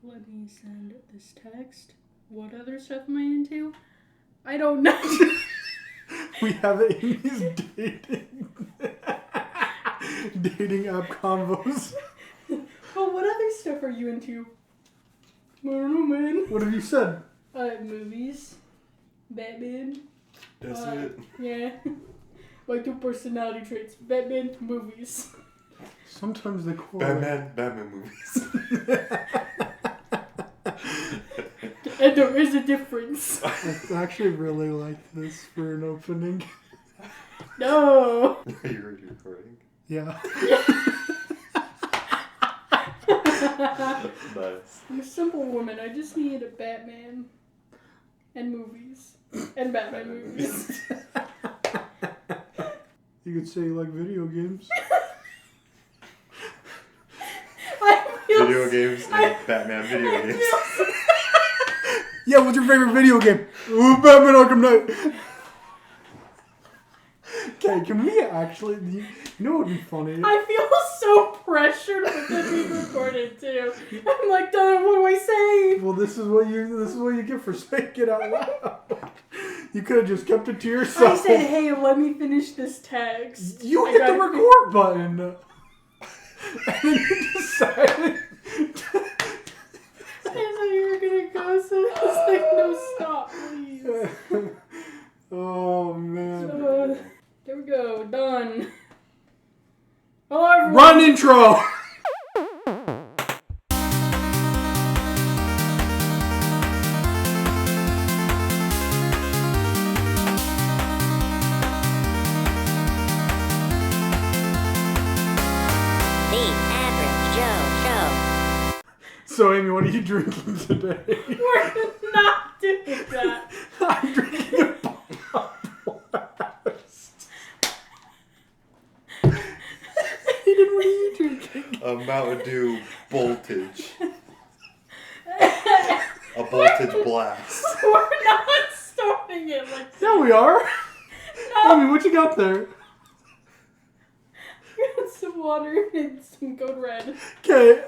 Let me send this text. What other stuff am I into? I don't know. We have Amy's dating app combos. Oh, what other stuff are you into? I don't know, man. What have you said? Movies. Batman. That's it. Yeah. My 2 personality traits. Batman, movies. Sometimes they correlate. Batman movies. And there is a difference. I actually really like this for an opening. No. Are you already recording? Yeah. Nice. I'm a simple woman. I just need a Batman. And movies. And Batman movies. You could say you like video games. Video games and Batman video games. Yeah, what's your favorite video game? Ooh, Batman Arkham Knight. Okay, can we actually... You know what would be funny? I feel so pressured with this being recorded too. I'm like, what do I say? Well, this is what you get for saying it out loud. You could have just kept it to yourself. I said, hey, let me finish this text. You hit the record button. And then you decided... I thought you were going to go, so I was like, no, stop, please. Oh, man. There we go, done. Hello, everyone. Run intro! So, Amy, what are you drinking today? We're not doing that. I'm drinking a Blast. Aiden, what are you drinking? A Mountain Dew voltage. A voltage blast. We're not starting it like that. Yeah, we are. No. Amy, what you got there? Got some water and some Code Red. Okay,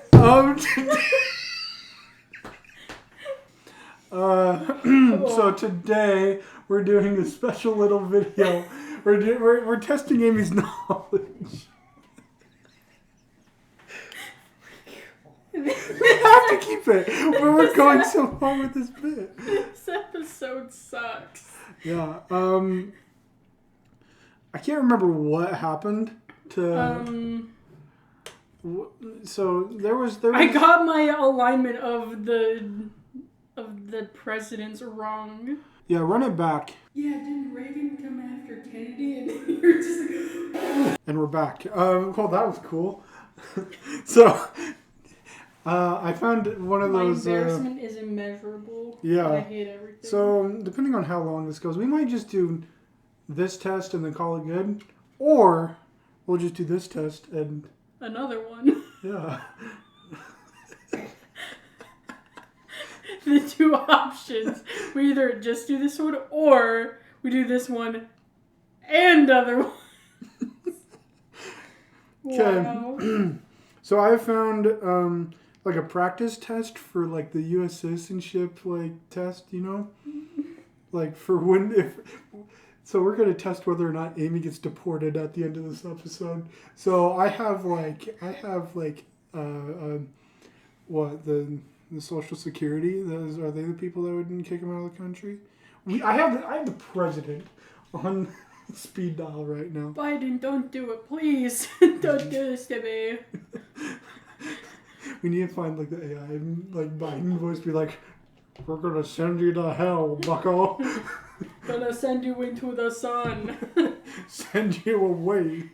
so today we're doing a special little video. We're testing Amy's knowledge. We have to keep it. We're going so far with this bit. This episode sucks. Yeah. I can't remember what happened to. So there was. I got my alignment of the presidents wrong. Yeah, run it back. Yeah, didn't Reagan come after Kennedy? And you're just like... And we're back. Well, that was cool. So, I found one of those... My embarrassment is immeasurable. Yeah. I hate everything. So, depending on how long this goes, we might just do this test and then call it good. Or, we'll just do this test and... Another one. Yeah. The 2 options. We either just do this one or we do this one and other one. Okay. Wow. So I found like a practice test for like the U.S. citizenship test, you know? Like for so we're going to test whether or not Amy gets deported at the end of this episode. So I have the Social Security. Are they the people that would kick him out of the country? I have the president on speed dial right now. Biden, don't do it, please. Don't do this to me. We need to find the AI Biden voice. Be like, we're gonna send you to hell, bucko. Gonna send you into the sun. Send you away.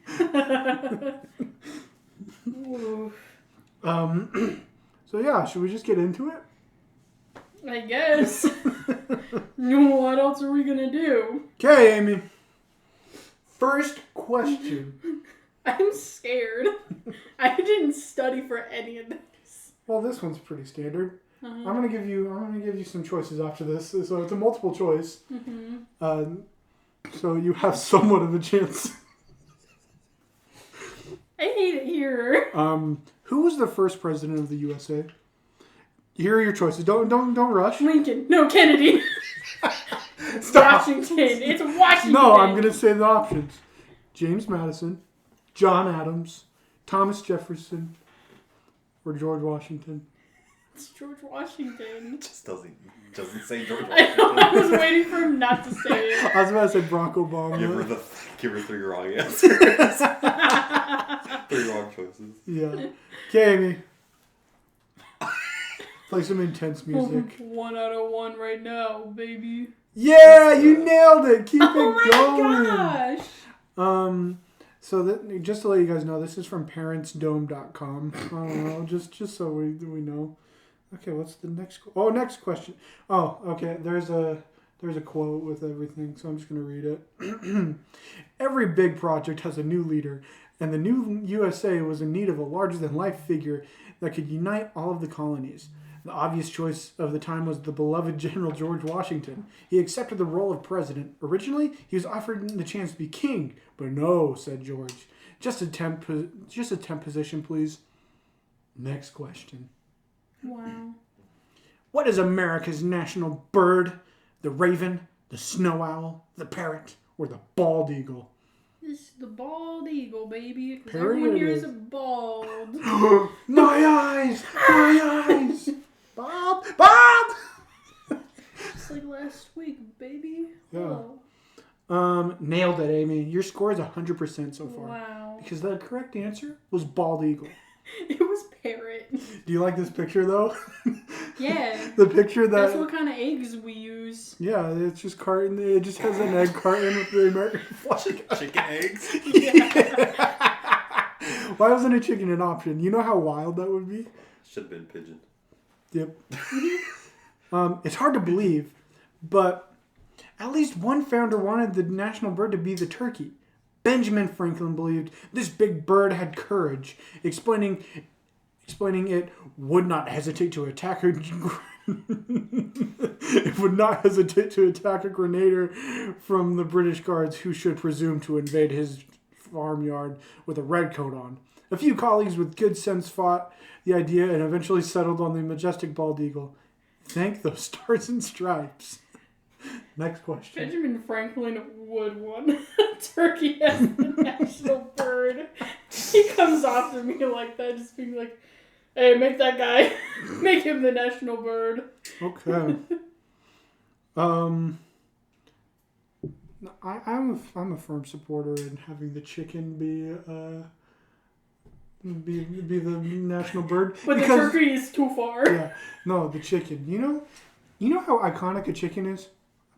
So yeah, should we just get into it? I guess. What else are we gonna do? Okay, Amy. First question. I'm scared. I didn't study for any of this. Well, this one's pretty standard. I'm gonna give you some choices after this. So it's a multiple choice. Mm-hmm. So you have somewhat of a chance. I hate it here. Who was the first president of the USA? Here are your choices. Don't rush. Lincoln. No, Kennedy. Stop. Washington. It's Washington. No, I'm going to say the options. James Madison, John Adams, Thomas Jefferson, or George Washington. It's George Washington. It just doesn't say George I know, Washington. I was waiting for him not to say it. I was about to say Barack Obama. Give her 3 wrong answers. 3 wrong choices. Yeah. Okay, Amy. Play some intense music. 1 out of 1 right now, baby. Yeah, you nailed it. Keep it going. Gosh. So that, just to let you guys know, this is from parentsdome.com. I don't know, just so we know. Okay, what's the next? Next question. Oh, okay. There's a quote with everything, so I'm just gonna read it. Every big project has a new leader, and the new USA was in need of a larger-than-life figure that could unite all of the colonies. The obvious choice of the time was the beloved General George Washington. He accepted the role of president. Originally, he was offered the chance to be king, but no, said George. Just a temp position, please. Next question. Wow. What is America's national bird? The raven, the snow owl, the parrot, or the bald eagle? This is the bald eagle, baby. 'Cause Parrot everyone it here is. is bald. My eyes! My eyes! Bob! Bob! Just like last week, baby. Yeah. Oh. Nailed it, Amy. Your score is 100% so far. Wow. Because the correct answer was bald eagle. It was parrot. Do you like this picture, though? Yeah. The picture that... That's what kind of eggs we use. Yeah, it's just carton. It just has an egg carton with the American flag. Chicken eggs? Yeah. Why wasn't a chicken an option? You know how wild that would be? Should have been pigeon. Yep. It's hard to believe, but at least one founder wanted the national bird to be the turkey. Benjamin Franklin believed this big bird had courage, explaining it would not hesitate to attack a grenadier from the British Guards who should presume to invade his farmyard with a red coat on. A few colleagues with good sense fought the idea and eventually settled on the majestic bald eagle. Thank those stars and stripes. Next question. Benjamin Franklin would want a turkey as the national bird. He comes after me like that, just being like, hey, make that guy, make him the national bird. Okay. I'm a firm supporter in having the chicken be the national bird. But the turkey is too far. Yeah. No, the chicken. You know how iconic a chicken is?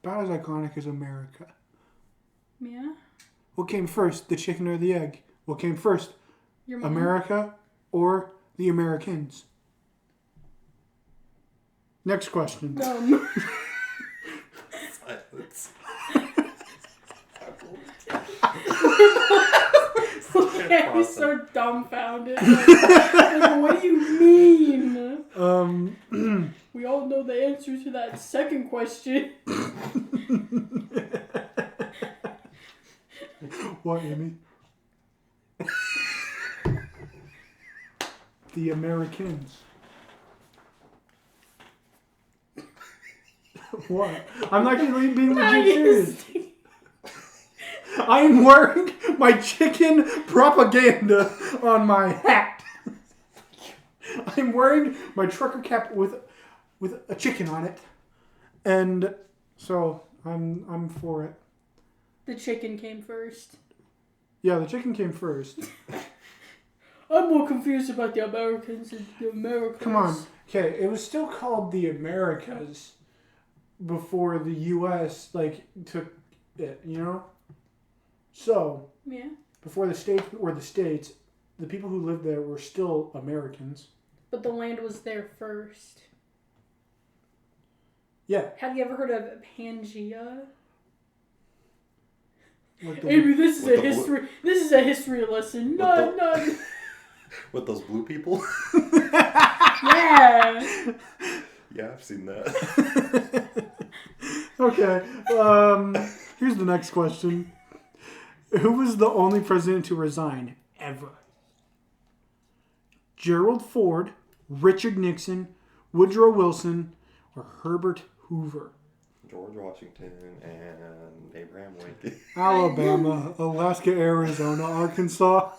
About as iconic as America. Yeah? What came first, the chicken or the egg? What came first, Your mom? America or the Americans? Next question. Dumb. Silence. Yeah, he's so dumbfounded. Like, what do you mean? We all know the answer to that second question. What, Amy? The Americans. What? I'm not even being legit serious. I'm wearing my chicken propaganda on my hat. I'm wearing my trucker cap with a chicken on it, and so I'm for it. The chicken came first. Yeah, the chicken came first. I'm more confused about the Americans and the Americans. Come on. Okay, it was still called the Americas before the U.S. took it, you know? So, Yeah. before the states were the states, the people who lived there were still Americans. But the land was there first. Yeah. Have you ever heard of Pangea? Like the- Amy, this is With a the history. This is a history lesson. None. With those blue people? Yeah. Yeah, I've seen that. Okay. Here's the next question. Who was the only president to resign ever? Gerald Ford, Richard Nixon, Woodrow Wilson, or Herbert Hoover? George Washington and Abraham Lincoln. Alabama, Alaska, Arizona, Arkansas.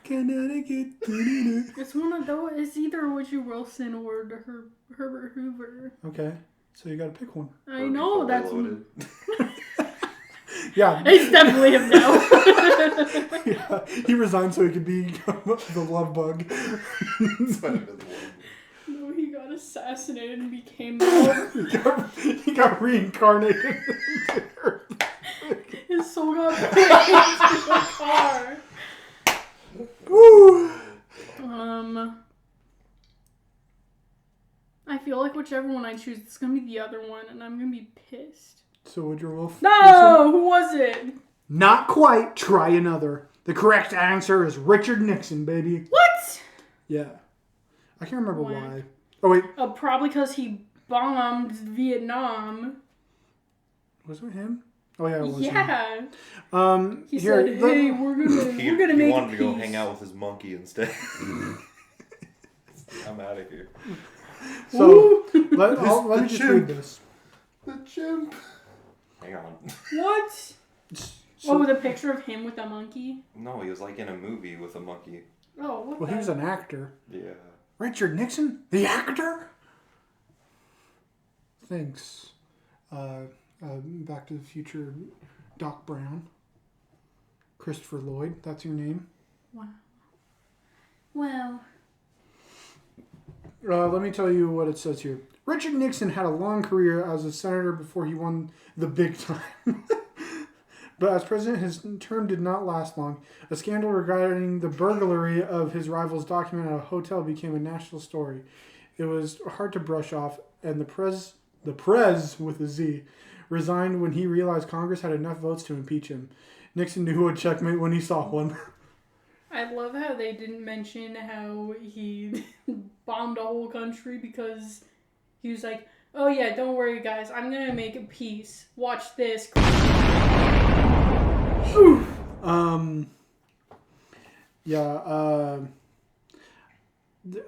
Connecticut. It's one of those. It's either Woodrow Wilson or Herbert Hoover. Okay, so you got to pick one. I know that's. Yeah, It's definitely him now. yeah, he resigned so he could be the love bug. No, he got assassinated and became the he got reincarnated. His soul got put into a car. Woo! I feel like whichever one I choose, it's gonna be the other one, and I'm gonna be pissed. So Woodrow Wilson? No! Who was it? Not quite. Try another. The correct answer is Richard Nixon, baby. What? Yeah. I can't remember why. Oh, wait. Probably because he bombed Vietnam. Was it him? Oh, yeah, it was Yeah. him. He said, hey, we're gonna make He wanted peace. to go hang out with his monkey instead. I'm out of here. So, let me just read this. The chimp. Hang on. What? So, With a picture of him with a monkey? No, he was like in a movie with a monkey. Oh, what well, he was an actor. Yeah. Richard Nixon? The actor? Thanks. Back to the Future, Doc Brown. Christopher Lloyd, that's your name? Wow. Well. Let me tell you what it says here. Richard Nixon had a long career as a senator before he won the big time. But as president, his term did not last long. A scandal regarding the burglary of his rival's document at a hotel became a national story. It was hard to brush off, and the Prez with a Z, resigned when he realized Congress had enough votes to impeach him. Nixon knew a checkmate when he saw one. I love how they didn't mention how he bombed a whole country because he was like, oh yeah, don't worry guys, I'm gonna make a peace. Watch this.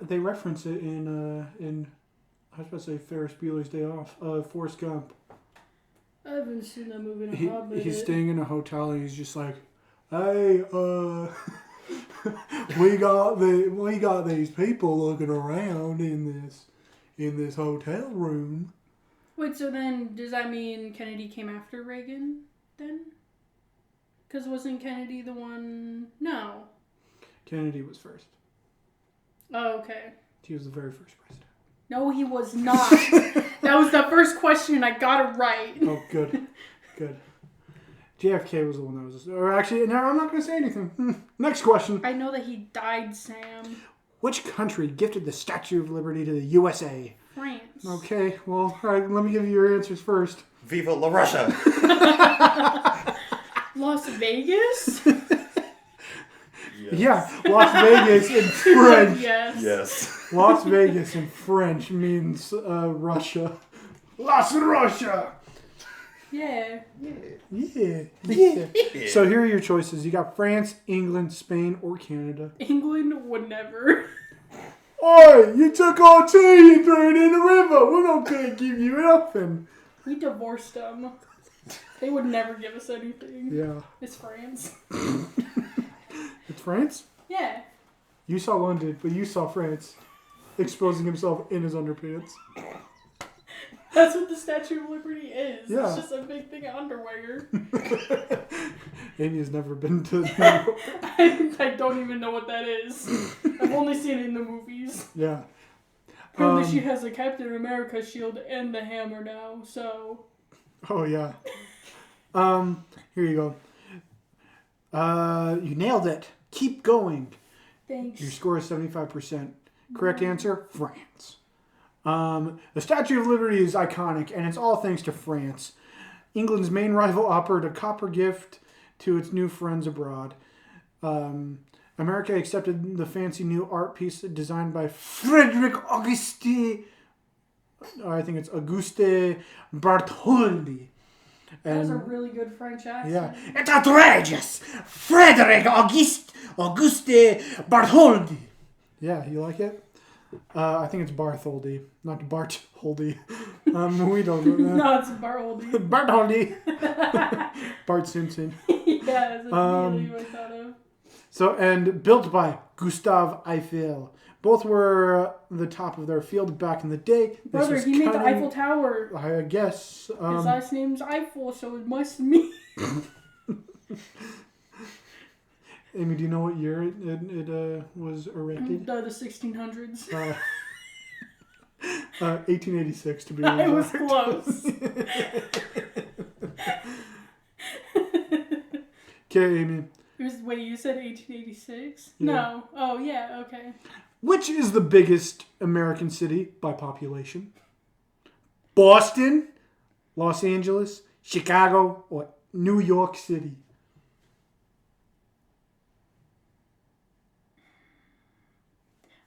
They reference it in I was about to say Ferris Bueller's Day Off, Forrest Gump. I haven't seen that movie in a hot minute. He's staying in a hotel and he's just like, hey, we got these people looking around in this hotel room. Wait, so then does that mean Kennedy came after Reagan then? Because wasn't Kennedy the one? No. Kennedy was first. Oh, okay. He was the very first president. No, he was not. That was the first question and I got it right. Oh, good. Good. JFK was the one that was... Or actually, no, I'm not going to say anything. Next question. I know that he died, Sam. Which country gifted the Statue of Liberty to the USA? France. Okay, well, all right, let me give you your answers first. Viva la Russia! Las Vegas? Yes. Yeah, Las Vegas in French. Yes. Las Vegas in French means Russia. Las Russia! Yeah. Yeah. So here are your choices. You got France, England, Spain, or Canada. England would never. Oi, you took our tea and threw it in the river. We're not going to give you nothing. We divorced them. They would never give us anything. Yeah. It's France. It's France? Yeah. You saw London, but you saw France exposing himself in his underpants. That's what the Statue of Liberty is. Yeah. It's just a big thing of underwear. Amy has never been to... I don't even know what that is. I've only seen it in the movies. Yeah. Apparently she has a Captain America shield and the hammer now, so... Oh, yeah. Here you go. You nailed it. Keep going. Thanks. Your score is 75%. Correct answer, France. The Statue of Liberty is iconic, and it's all thanks to France. England's main rival offered a copper gift to its new friends abroad. America accepted the fancy new art piece designed by Frederick Auguste. I think it's Auguste Bartholdi. That was a really good French accent. Yeah. It's outrageous! Frederick Auguste Bartholdi. Yeah, you like it? I think it's Bartholdi, not Bartholdi. We don't know that. No, it's Bartholdi. Bartholdi. Bart Simpson. Yeah, that's immediately what I thought of. So, and built by Gustave Eiffel. Both were the top of their field back in the day. Brother, he made the Eiffel Tower. I guess. His last name's Eiffel, so it must be. Amy, do you know what year it was erected? The 1600s. 1886 to be I exact. was close. Okay, Amy. Wait, you said 1886? Yeah. No. Oh, yeah, okay. Which is the biggest American city by population? Boston, Los Angeles, Chicago, or New York City?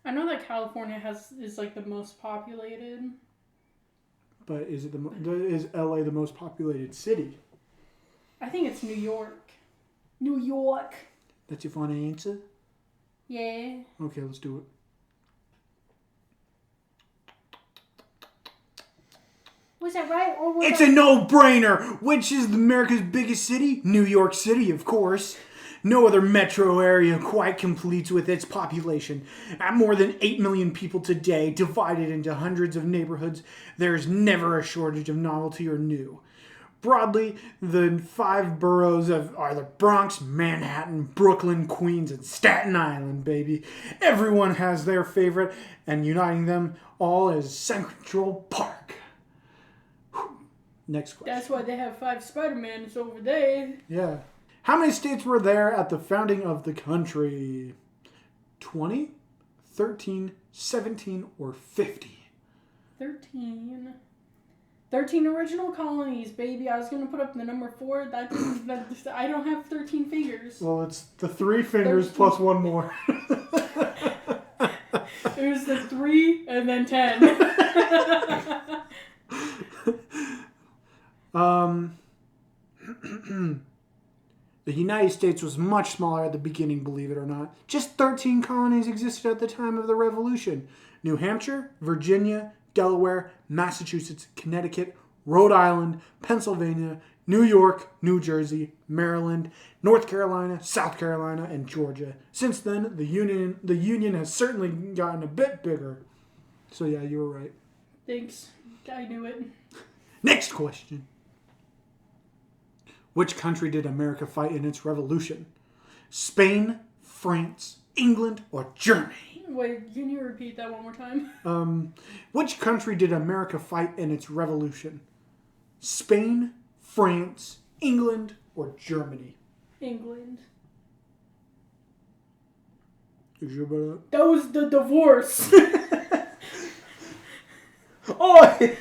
I know that California is like the most populated. But is LA the most populated city? I think it's New York. New York. That's your final answer? Yeah. Okay, let's do it. Was that right? Or was It's a no-brainer! Which is America's biggest city? New York City, of course. No other metro area quite completes with its population. At more than 8 million people today, divided into hundreds of neighborhoods, there's never a shortage of novelty or new. Broadly, the 5 boroughs are the Bronx, Manhattan, Brooklyn, Queens, and Staten Island, baby. Everyone has their favorite, and uniting them all is Central Park. Next question. That's why they have 5 Spider-Mans over there. Yeah. How many states were there at the founding of the country? 20, 13, 17, or 50? 13. 13 original colonies, baby. I was going to put up the number 4. I don't have 13 fingers. Well, it's the 3 fingers plus 1 more. It was the 3 and then 10. The United States was much smaller at the beginning, believe it or not. Just 13 colonies existed at the time of the Revolution. New Hampshire, Virginia, Delaware, Massachusetts, Connecticut, Rhode Island, Pennsylvania, New York, New Jersey, Maryland, North Carolina, South Carolina, and Georgia. Since then, the Union has certainly gotten a bit bigger. So yeah, you were right. Thanks. I knew it. Next question. Which country did America fight in its revolution? Spain, France, England, or Germany? Wait, can you repeat that one more time? Which country did America fight in its revolution? Spain, France, England, or Germany? England. You sure about that? That was the divorce. Oi!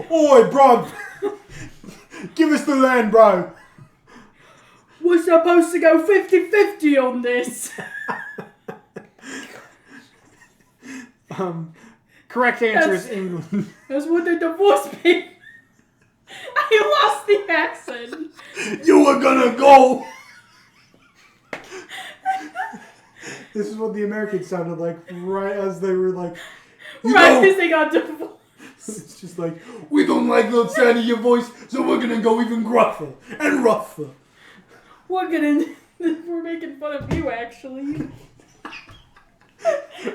Oi, bro! Give us the land, bro! We're supposed to go 50-50 on this. Correct answer is England. That's what the divorce paid. I lost the accent. You were gonna go! This is what the Americans sounded like right as they were like, Right as they got divorced. It's just like, we don't like the sound of your voice, so we're gonna go even gruffer and rougher. We're making fun of you, actually.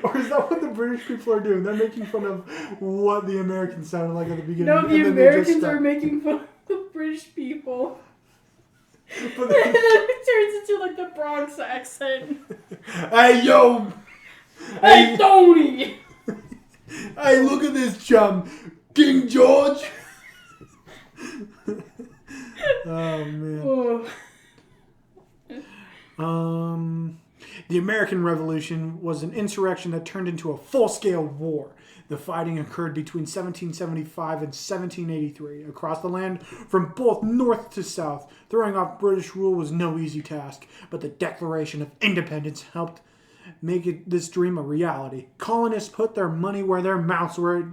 Or is that what the British people are doing? They're making fun of what the Americans sounded like at the beginning. No, the Americans are making fun of the British people. But And then it turns into like the Bronx accent. Hey, yo! Hey, Tony! Hey, look at this chum! King George! Oh, man. Oh. The American Revolution was an insurrection that turned into a full-scale war. The fighting occurred between 1775 and 1783 across the land from both north to south. Throwing off British rule was no easy task, but the Declaration of Independence helped make this dream a reality. Colonists put their money where their mouths were,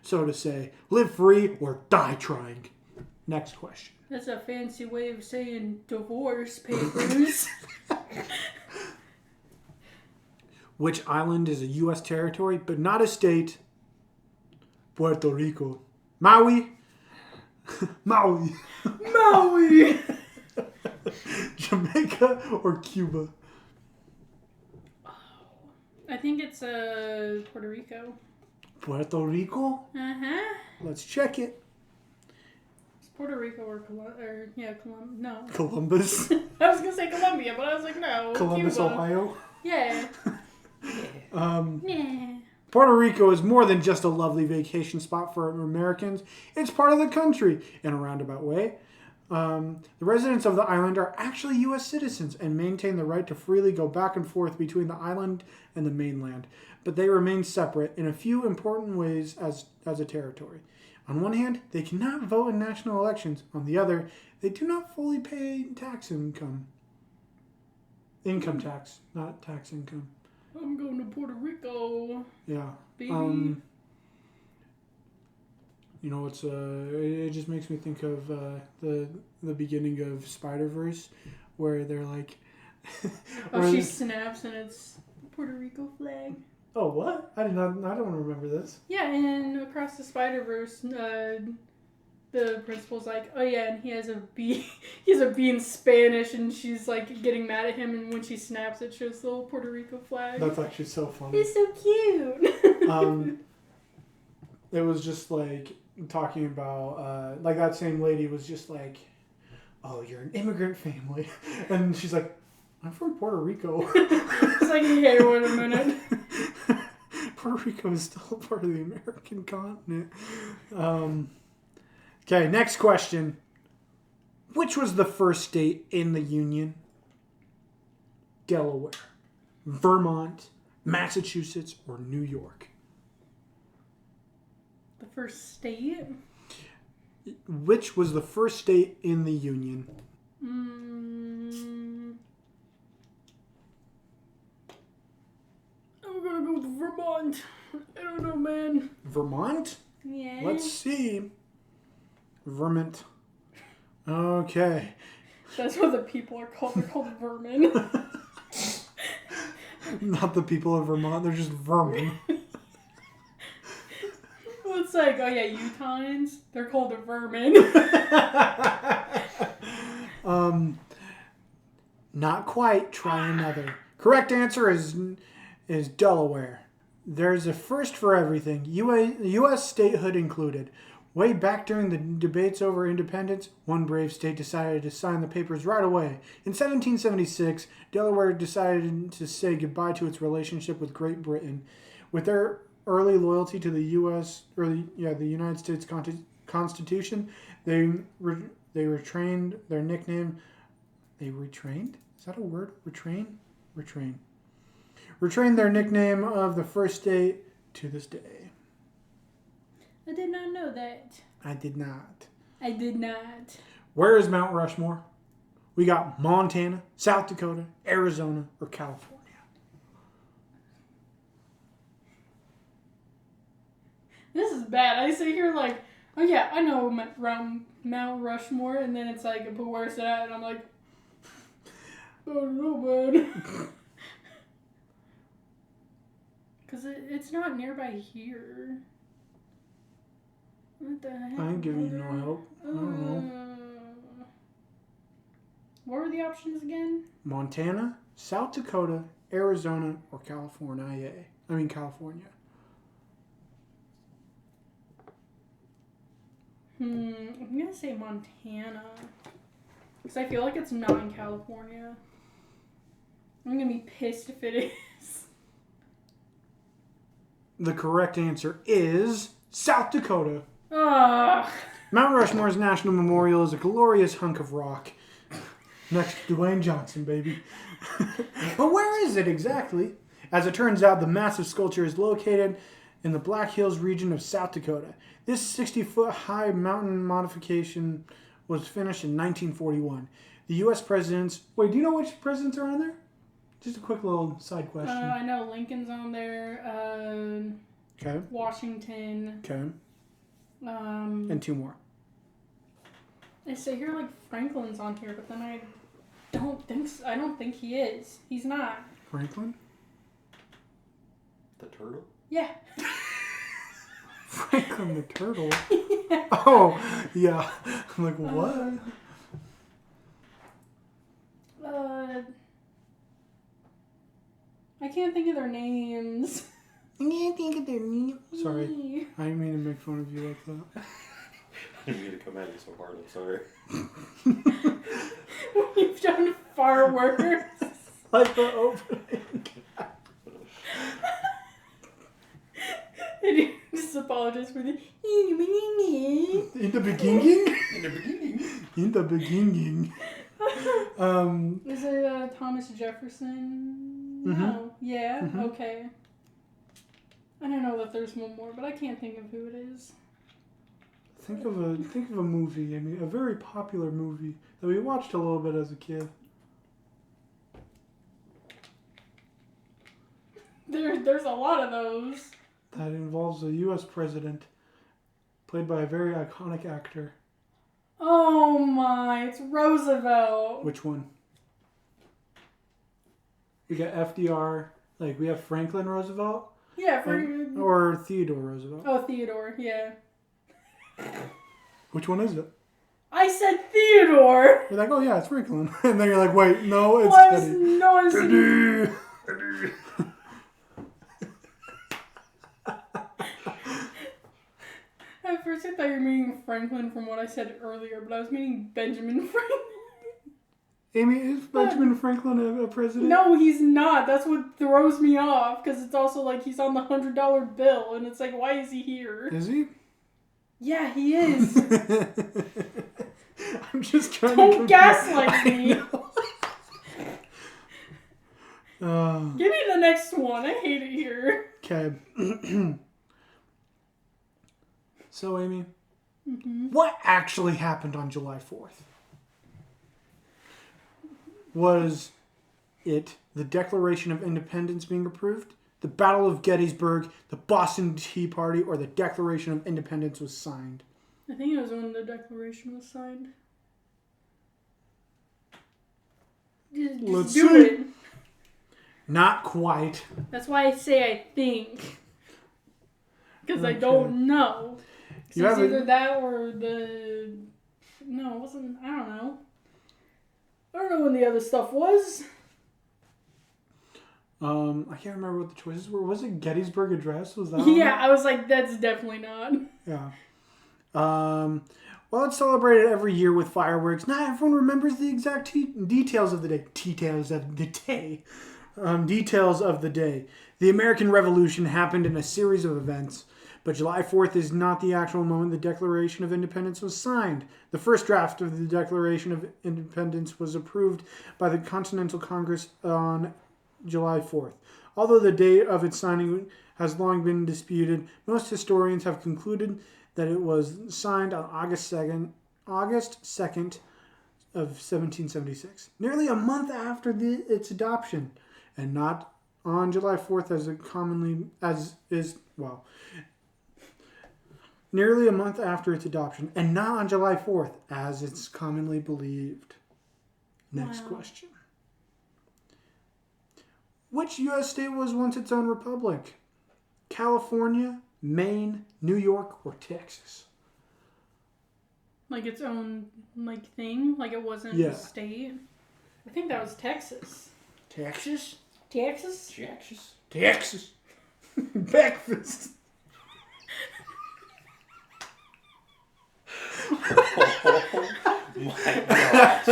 so to say. Live free or die trying. Next question. That's a fancy way of saying divorce papers. Which island is a U.S. territory but not a state? Puerto Rico. Maui. Maui. Maui! Jamaica or Cuba? I think it's Puerto Rico. Puerto Rico? Uh-huh. Let's check it. It's Puerto Rico or no. Columbus. I was going to say Colombia, but I was like, no. Columbus, Cuba. Ohio. Yeah. Yeah. Puerto Rico is more than just a lovely vacation spot for Americans. It's part of the country in a roundabout way. The residents of the island are actually U.S. citizens and maintain the right to freely go back and forth between the island and the mainland. But they remain separate in a few important ways as a territory. On one hand, they cannot vote in national elections. On the other, they do not fully pay tax income. Income tax, not tax income. I'm going to Puerto Rico. Yeah. Baby. You know, it just makes me think of the beginning of Spider-Verse, where they're like... she snaps and it's Puerto Rico flag. Oh, what? I don't remember this. Yeah, and across the Spider-Verse, the principal's like, oh yeah, and he has a B in Spanish, and she's like getting mad at him, and when she snaps, it shows the little Puerto Rico flag. That's actually so funny. It's so cute. It was just like talking about, like that same lady was just like, oh, you're an immigrant family. And she's like, I'm from Puerto Rico. It's like, hey, wait a minute. Puerto Rico is still a part of the American continent. Okay, next question. Which was the first state in the Union? Delaware, Vermont, Massachusetts, or New York? The first state? Which was the first state in the Union? I'm gonna go with Vermont. I don't know, man. Vermont? Yeah. Let's see. Vermont. Okay. That's what the people are called. They're called vermin. Not the people of Vermont, they're just vermin. Well, it's like, oh yeah, Utahns. They're called the vermin. Not quite. Try another. Correct answer is Delaware. There's a first for everything. U.S. statehood included. Way back during the debates over independence, one brave state decided to sign the papers right away. In 1776, Delaware decided to say goodbye to its relationship with Great Britain. With their early loyalty to the the United States Constitution, they retrained their nickname. They retrained? Is that a word? Retrain? Retrained their nickname of the first state to this day. I did not know that. I did not. I did not. Where is Mount Rushmore? We got Montana, South Dakota, Arizona, or California. This is bad. I sit here like, oh yeah, I know Mount Rushmore, and then it's like, but where's it at? And I'm like, I don't know, man. Because it's not nearby here. What the heck? I ain't giving you no help. I don't know. What were the options again? Montana, South Dakota, Arizona, or California. California. I'm going to say Montana. Because I feel like it's not in California. I'm going to be pissed if it is. The correct answer is South Dakota. Ugh. Mount Rushmore's National Memorial is a glorious hunk of rock. Next to Dwayne Johnson, baby. But where is it exactly? As it turns out, the massive sculpture is located in the Black Hills region of South Dakota. This 60-foot high mountain modification was finished in 1941. The U.S. presidents... Wait, do you know which presidents are on there? Just a quick little side question. I know Lincoln's on there. Okay. Washington. Okay. And two more. I say here like Franklin's on here, but then I don't think he is. He's not. Franklin? The turtle? Yeah. Franklin the turtle. Yeah. Oh, yeah. I'm like, what? I can't think of their names. Sorry, I didn't mean to make fun of you like that. I didn't mean to come at you so hard. I'm sorry. We've done far worse. Like the opening. And you just apologize for the... In the beginning? In the beginning. In the beginning. Is it Thomas Jefferson? No. Yeah? Mhm. Okay. I don't know that there's one more, but I can't think of who it is. Think of a movie. I mean, a very popular movie that we watched a little bit as a kid. There's a lot of those. That involves a U.S. president, played by a very iconic actor. Oh my, it's Roosevelt. Which one? We got FDR. Like, we have Franklin Roosevelt. Yeah, Or Theodore Roosevelt. Oh, Theodore, yeah. Which one is it? I said Theodore. You're like, oh yeah, it's Franklin. And then you're like, wait, no, it's Teddy. No, it's Teddy. At first I thought you were meaning Franklin from what I said earlier, but I was meaning Benjamin Franklin. Amy, is Benjamin Franklin a president? No, he's not. That's what throws me off, because it's also like he's on the $100 bill, and it's like, why is he here? Is he? Yeah, he is. I'm just trying Don't to gaslight me. Give me the next one. I hate it here. Okay. So, Amy, what actually happened on July 4th? Was it the Declaration of Independence being approved, the Battle of Gettysburg, the Boston Tea Party, or the Declaration of Independence was signed? I think it was when the Declaration was signed. Just Let's do see. it. Not quite. That's why I say I think. Because I Okay. don't know. You It's have either a- that or the... No, it wasn't... I don't know. I don't know when the other stuff was. I can't remember what the choices were. Was it Gettysburg Address? Was that? Yeah, I was like, that's definitely not. Yeah. Well, it's celebrated every year with fireworks. Not everyone remembers the exact details of the day. Details of the day. Details of the day. The American Revolution happened in a series of events, but July 4th is not the actual moment the Declaration of Independence was signed. The first draft of the Declaration of Independence was approved by the Continental Congress on July 4th. Although the date of its signing has long been disputed, most historians have concluded that it was signed on August 2nd of 1776, nearly a month after its adoption, and not on July 4th nearly a month after its adoption, and not on July 4th, as it's commonly believed. Next question. Which U.S. state was once its own republic? California, Maine, New York, or Texas? Like its own, like, thing? Like it wasn't Yeah. a state? I think that was Texas. Texas? Texas? Texas. Texas. Breakfast. Oh my gosh.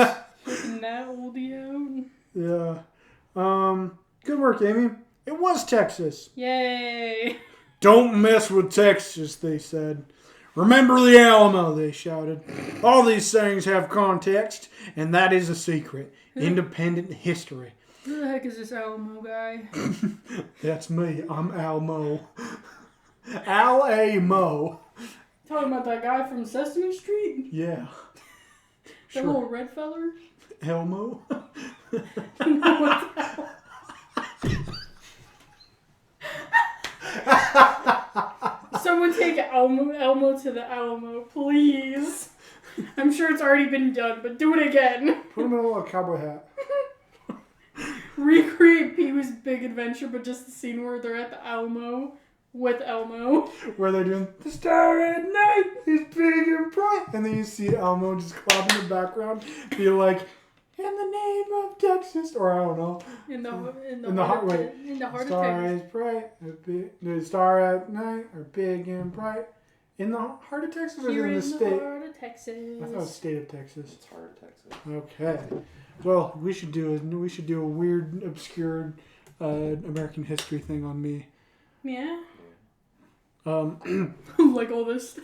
Getting that oldie out. Yeah. Good work, Amy. It was Texas. Yay. Don't mess with Texas, they said. Remember the Alamo, they shouted. All these things have context, and that is a secret. Independent history. Who the heck is this Alamo guy? That's me. I'm Almo. Al-A-Mo. Talking about that guy from Sesame Street? Yeah. The little red feller? Elmo. No, what the hell? Someone take Elmo to the Alamo, please. I'm sure it's already been done, but do it again. Put him in a little cowboy hat. recreate Pee-wee's Big Adventure, but just the scene where they're at the Alamo with Elmo. Where they're doing the star at night is big and bright, and then you see Elmo just clap in the background, be like, in the name of Texas, or I don't know. In the heart of star Texas. is bright, the star at night are big and bright. In the heart of Texas, or Here in the in state? the heart of Texas. I thought it was state of Texas. It's hard, Texas. Okay. Well, we should do a weird, obscure American history thing on me. Yeah. Um, Like all this.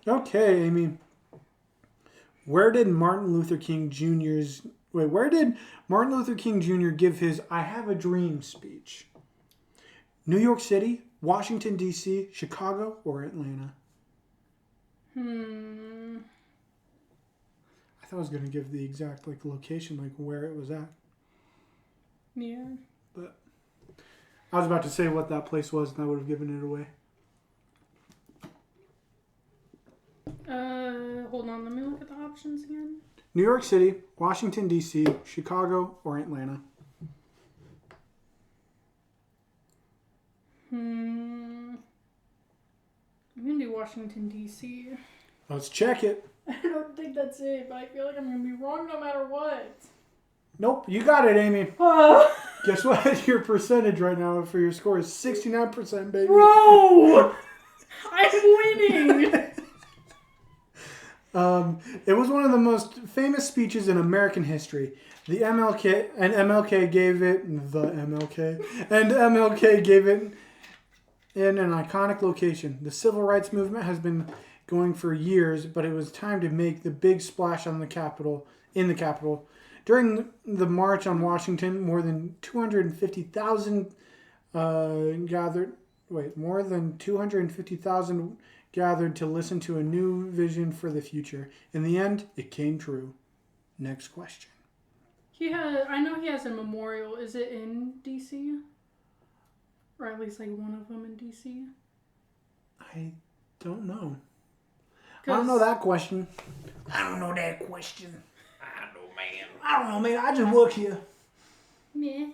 Okay, Amy. Where did Martin Luther King Jr. give his "I Have a Dream" speech? New York City, Washington D.C., Chicago, or Atlanta? I thought I was gonna give the exact location, where it was at. Yeah. But I was about to say what that place was, and I would have given it away. Hold on, let me look at the options again. New York City, Washington D.C., Chicago, or Atlanta? I'm gonna do Washington D.C. Let's check it. I don't think that's it, but I feel like I'm gonna be wrong no matter what. Nope, you got it, Amy. Oh, Guess what? Your percentage right now for your score is 69%, baby. bro! I'm winning! It was one of the most famous speeches in American history. MLK gave it in an iconic location. The civil rights movement has been going for years, but it was time to make the big splash in the Capitol. During the March on Washington, more than 250,000 gathered to listen to a new vision for the future. In the end, it came true. Next question. I know he has a memorial. Is it in D.C.? Or at least one of them in D.C.? I don't know. I don't know that question. I don't know, man. I just work here. Yeah.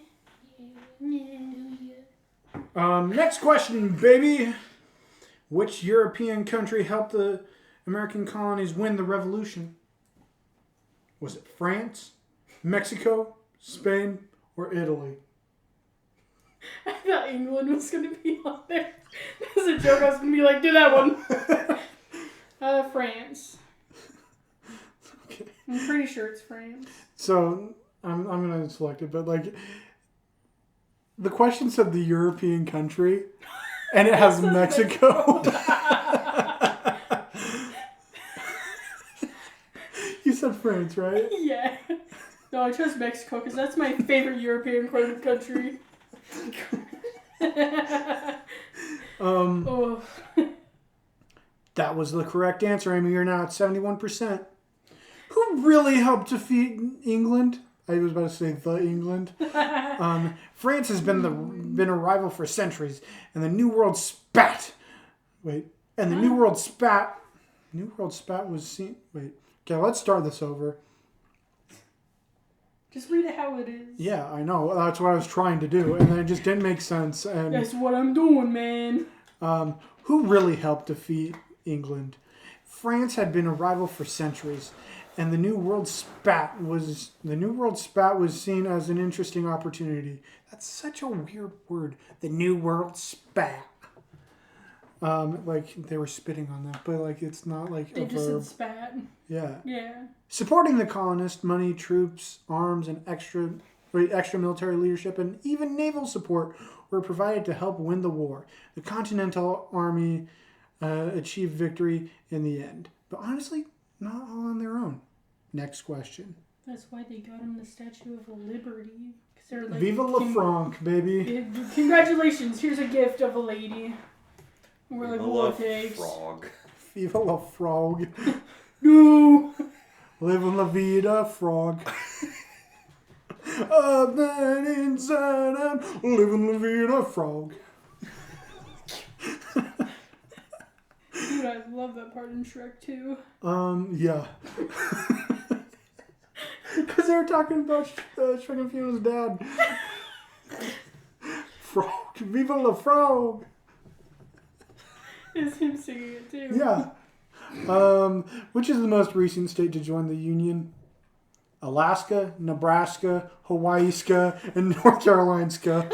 Next question, baby. Which European country helped the American colonies win the revolution? Was it France, Mexico, Spain, or Italy? I thought England was gonna be on there. As a joke, I was gonna be like, do that one. France. Okay. I'm pretty sure it's France. So I'm gonna select it, but the question said the European country, and it has Mexico. You said France, right? Yeah. No, I chose Mexico because that's my favorite European country. Oh. That was the correct answer, Amy. You're now at 71%. Who really helped defeat England? I was about to say the England. France has been a rival for centuries, and the New World spat. New World spat was seen. Okay, let's start this over. Just read it how it is. Yeah, I know. That's what I was trying to do, and then it just didn't make sense. And that's what I'm doing, man. Who really helped defeat England? France had been a rival for centuries, and the New World spat was seen as an interesting opportunity. That's such a weird word. The New World spat. They were spitting on that, but it's not they a just verb. said spat. Yeah. Yeah. Supporting the colonists, money, troops, arms, and extra military leadership, and even naval support were provided to help win the war. The Continental Army achieved victory in the end, but honestly, not all on their own. Next question. That's why they got him the Statue of Liberty. They're Viva la France, baby. Congratulations, here's a gift of a lady. We're Viva what la it takes. frog. Viva la frog. No! Living la vida, frog. Up and inside out, living la vida, frog. Dude, I love that part in Shrek 2. Yeah. Because they were talking about Shrek and Fiona's dad. Frog. Viva la frog. It's him singing it too. Yeah. Which is the most recent state to join the Union? Alaska, Nebraska, Hawaii-ska, and North Carolina-ska.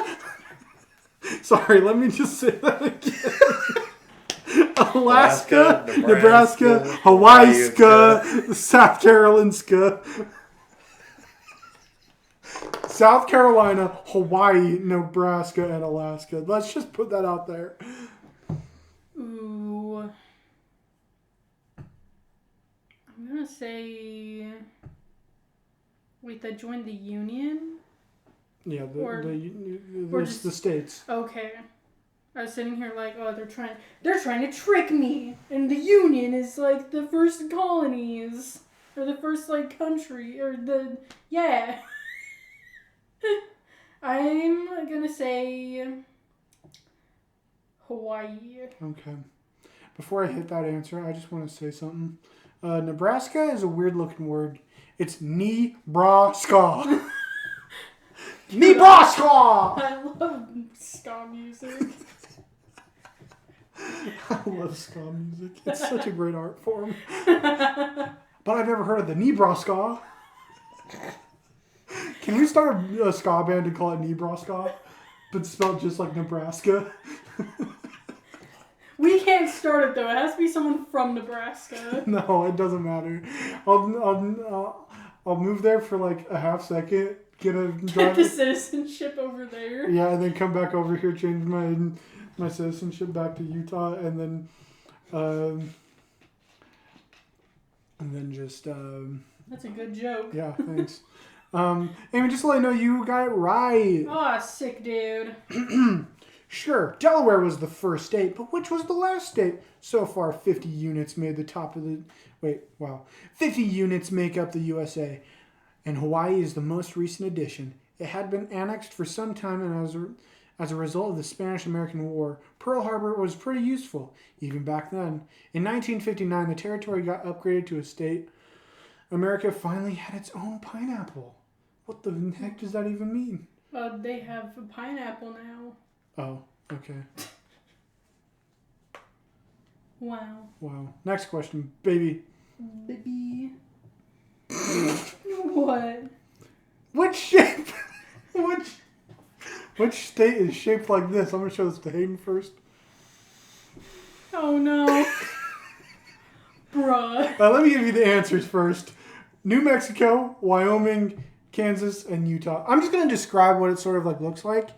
Sorry, let me just say that again. Alaska, Nebraska, Hawaii-ska, South Carolina-ska. South Carolina, Hawaii, Nebraska, and Alaska. Let's just put that out there. Ooh. I'm gonna say... Wait, that joined the Union? Yeah, or just- the states. Okay. I was sitting here like, oh, they're trying to trick me. And the Union is like the first colonies. Or the first like country. Or the, yeah. I'm gonna say Hawaii. Okay. Before I hit that answer, I just want to say something. Nebraska is a weird looking word. It's Nebraska. Nebraska! I love ska music. I love ska music. It's such a great art form. But I've never heard of the Nebraska. Can we start a ska band and call it Nebraska? But spelled just like Nebraska? We can't start it though. It has to be someone from Nebraska. No, it doesn't matter. I'll move there for like a half second, get the citizenship over there. Yeah, and then come back over here, change my citizenship back to Utah, and then just That's a good joke. yeah, thanks. Amy, just to let you know, you got it right. Oh, sick dude. Sure, Delaware was the first state, but which was the last state? So far, 50 units made the top of the... 50 units make up the USA, and Hawaii is the most recent addition. It had been annexed for some time, and as a result of the Spanish-American War, Pearl Harbor was pretty useful, even back then. In 1959, the territory got upgraded to a state. America finally had its own pineapple. What the heck does that even mean? They have a pineapple now. Oh, okay. Wow. Next question, baby. Baby. What? Which shape? Which state is shaped like this? I'm gonna show this to Hayden first. Oh no. Bruh. Let me give you the answers first. New Mexico, Wyoming, Kansas, and Utah. I'm just gonna describe what it sort of like looks like.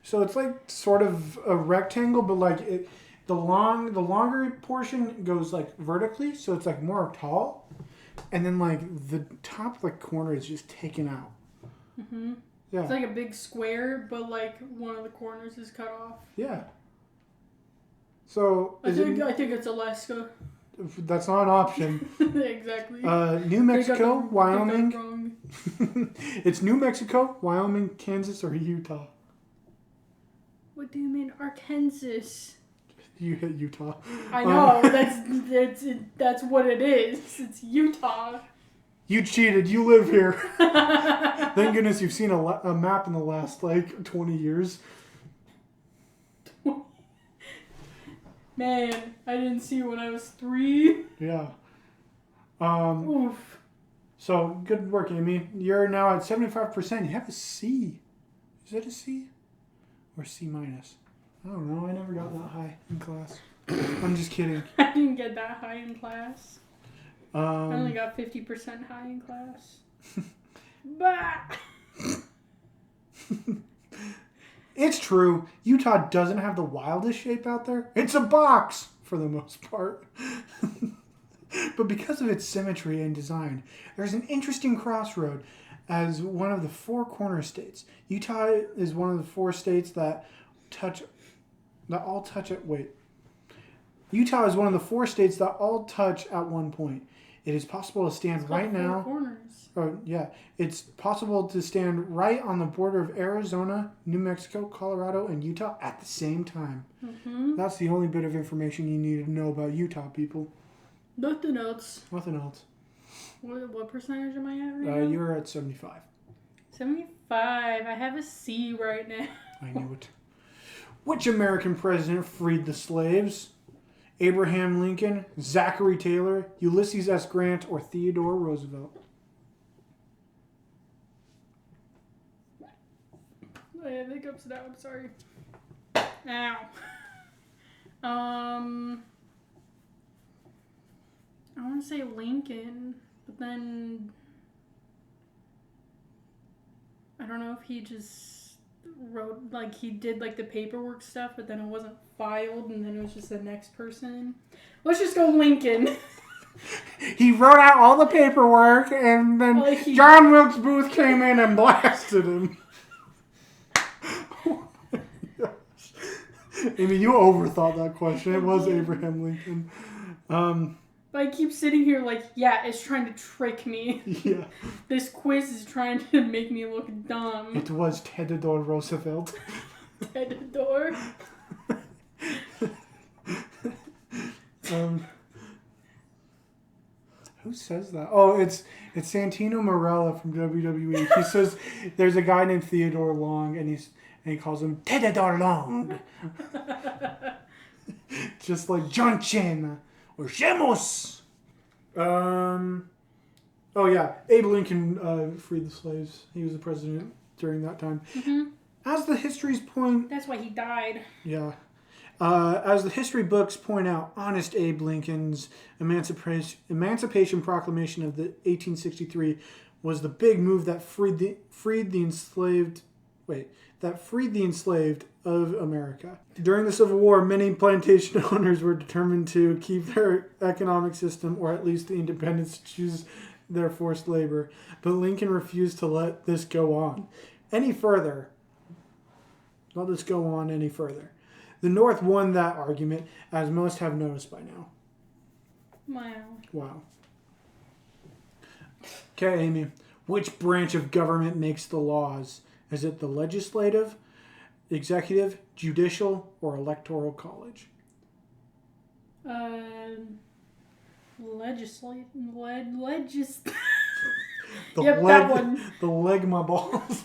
So it's like sort of a rectangle, but like the longer portion goes like vertically, so it's like more tall, and then like the top like corner is just taken out. Mhm. Yeah. It's like a big square, but like one of the corners is cut off. Yeah. So I think it's Alaska. that's not an option. Exactly. New Mexico, Wyoming. Wrong. It's New Mexico, Wyoming, Kansas, or Utah. What do you mean, Arkansas? You hit Utah. I know. That's what it is. It's Utah. You cheated. You live here. Thank goodness you've seen a map in the last like 20 years. Man, I didn't see it when I was 3. Yeah. Oof. So good work, Amy. You're now at 75%. You have a C. Is that a C? Or C minus? I don't know. I never got that high in class. I'm just kidding. I didn't get that high in class. I only Um, got 50% high in class. Bah! it's true. Utah doesn't have the wildest shape out there. It's a box for the most part. But because of its symmetry and design, there's an interesting crossroad as one of the 4 corner states. Utah is one of the 4 states that all touch at Utah is one of the 4 states that all touch at one point. It is possible to stand right now. Corners. It's possible to stand right on the border of Arizona, New Mexico, Colorado, and Utah at the same time. Mm-hmm. That's the only bit of information you need to know about Utah, people. Nothing else. Nothing else. What percentage am I at right now? You're at 75. 75. I have a C right now. I knew it. Which American president freed the slaves? Abraham Lincoln, Zachary Taylor, Ulysses S. Grant, or Theodore Roosevelt? I have hiccups now. I'm sorry. Ow. I want to say Lincoln, but then I don't know if he just wrote, like, he did, like, the paperwork stuff, but then it wasn't filed, and then it was just the next person. Let's just go Lincoln. He wrote out all the paperwork, and then John Wilkes Booth came in and blasted him. Oh my gosh. Amy, you overthought that question. It was Abraham Lincoln. But I keep sitting here like, yeah, it's trying to trick me. Yeah. This quiz is trying to make me look dumb. It was Theodore Roosevelt. Theodore? Who says that? Oh, it's Santino Marella from WWE. He says there's a guy named Theodore Long, and he calls him Theodore Long. Just like John Chen or Shemos. Oh yeah, Abe Lincoln freed the slaves. He was the president during that time. Mm-hmm. As the histories point, that's why he died. Yeah. As the history books point out, Honest Abe Lincoln's Emancipation Proclamation of the 1863 was the big move that freed the enslaved of America. During the Civil War, many plantation owners were determined to keep their economic system, or at least the independence to choose their forced labor. But Lincoln refused to let this go on any further. The North won that argument, as most have noticed by now. Wow. Okay, Amy. Which branch of government makes the laws? Is it the legislative, executive, judicial, or electoral college? Legislate. That one. The leg my balls.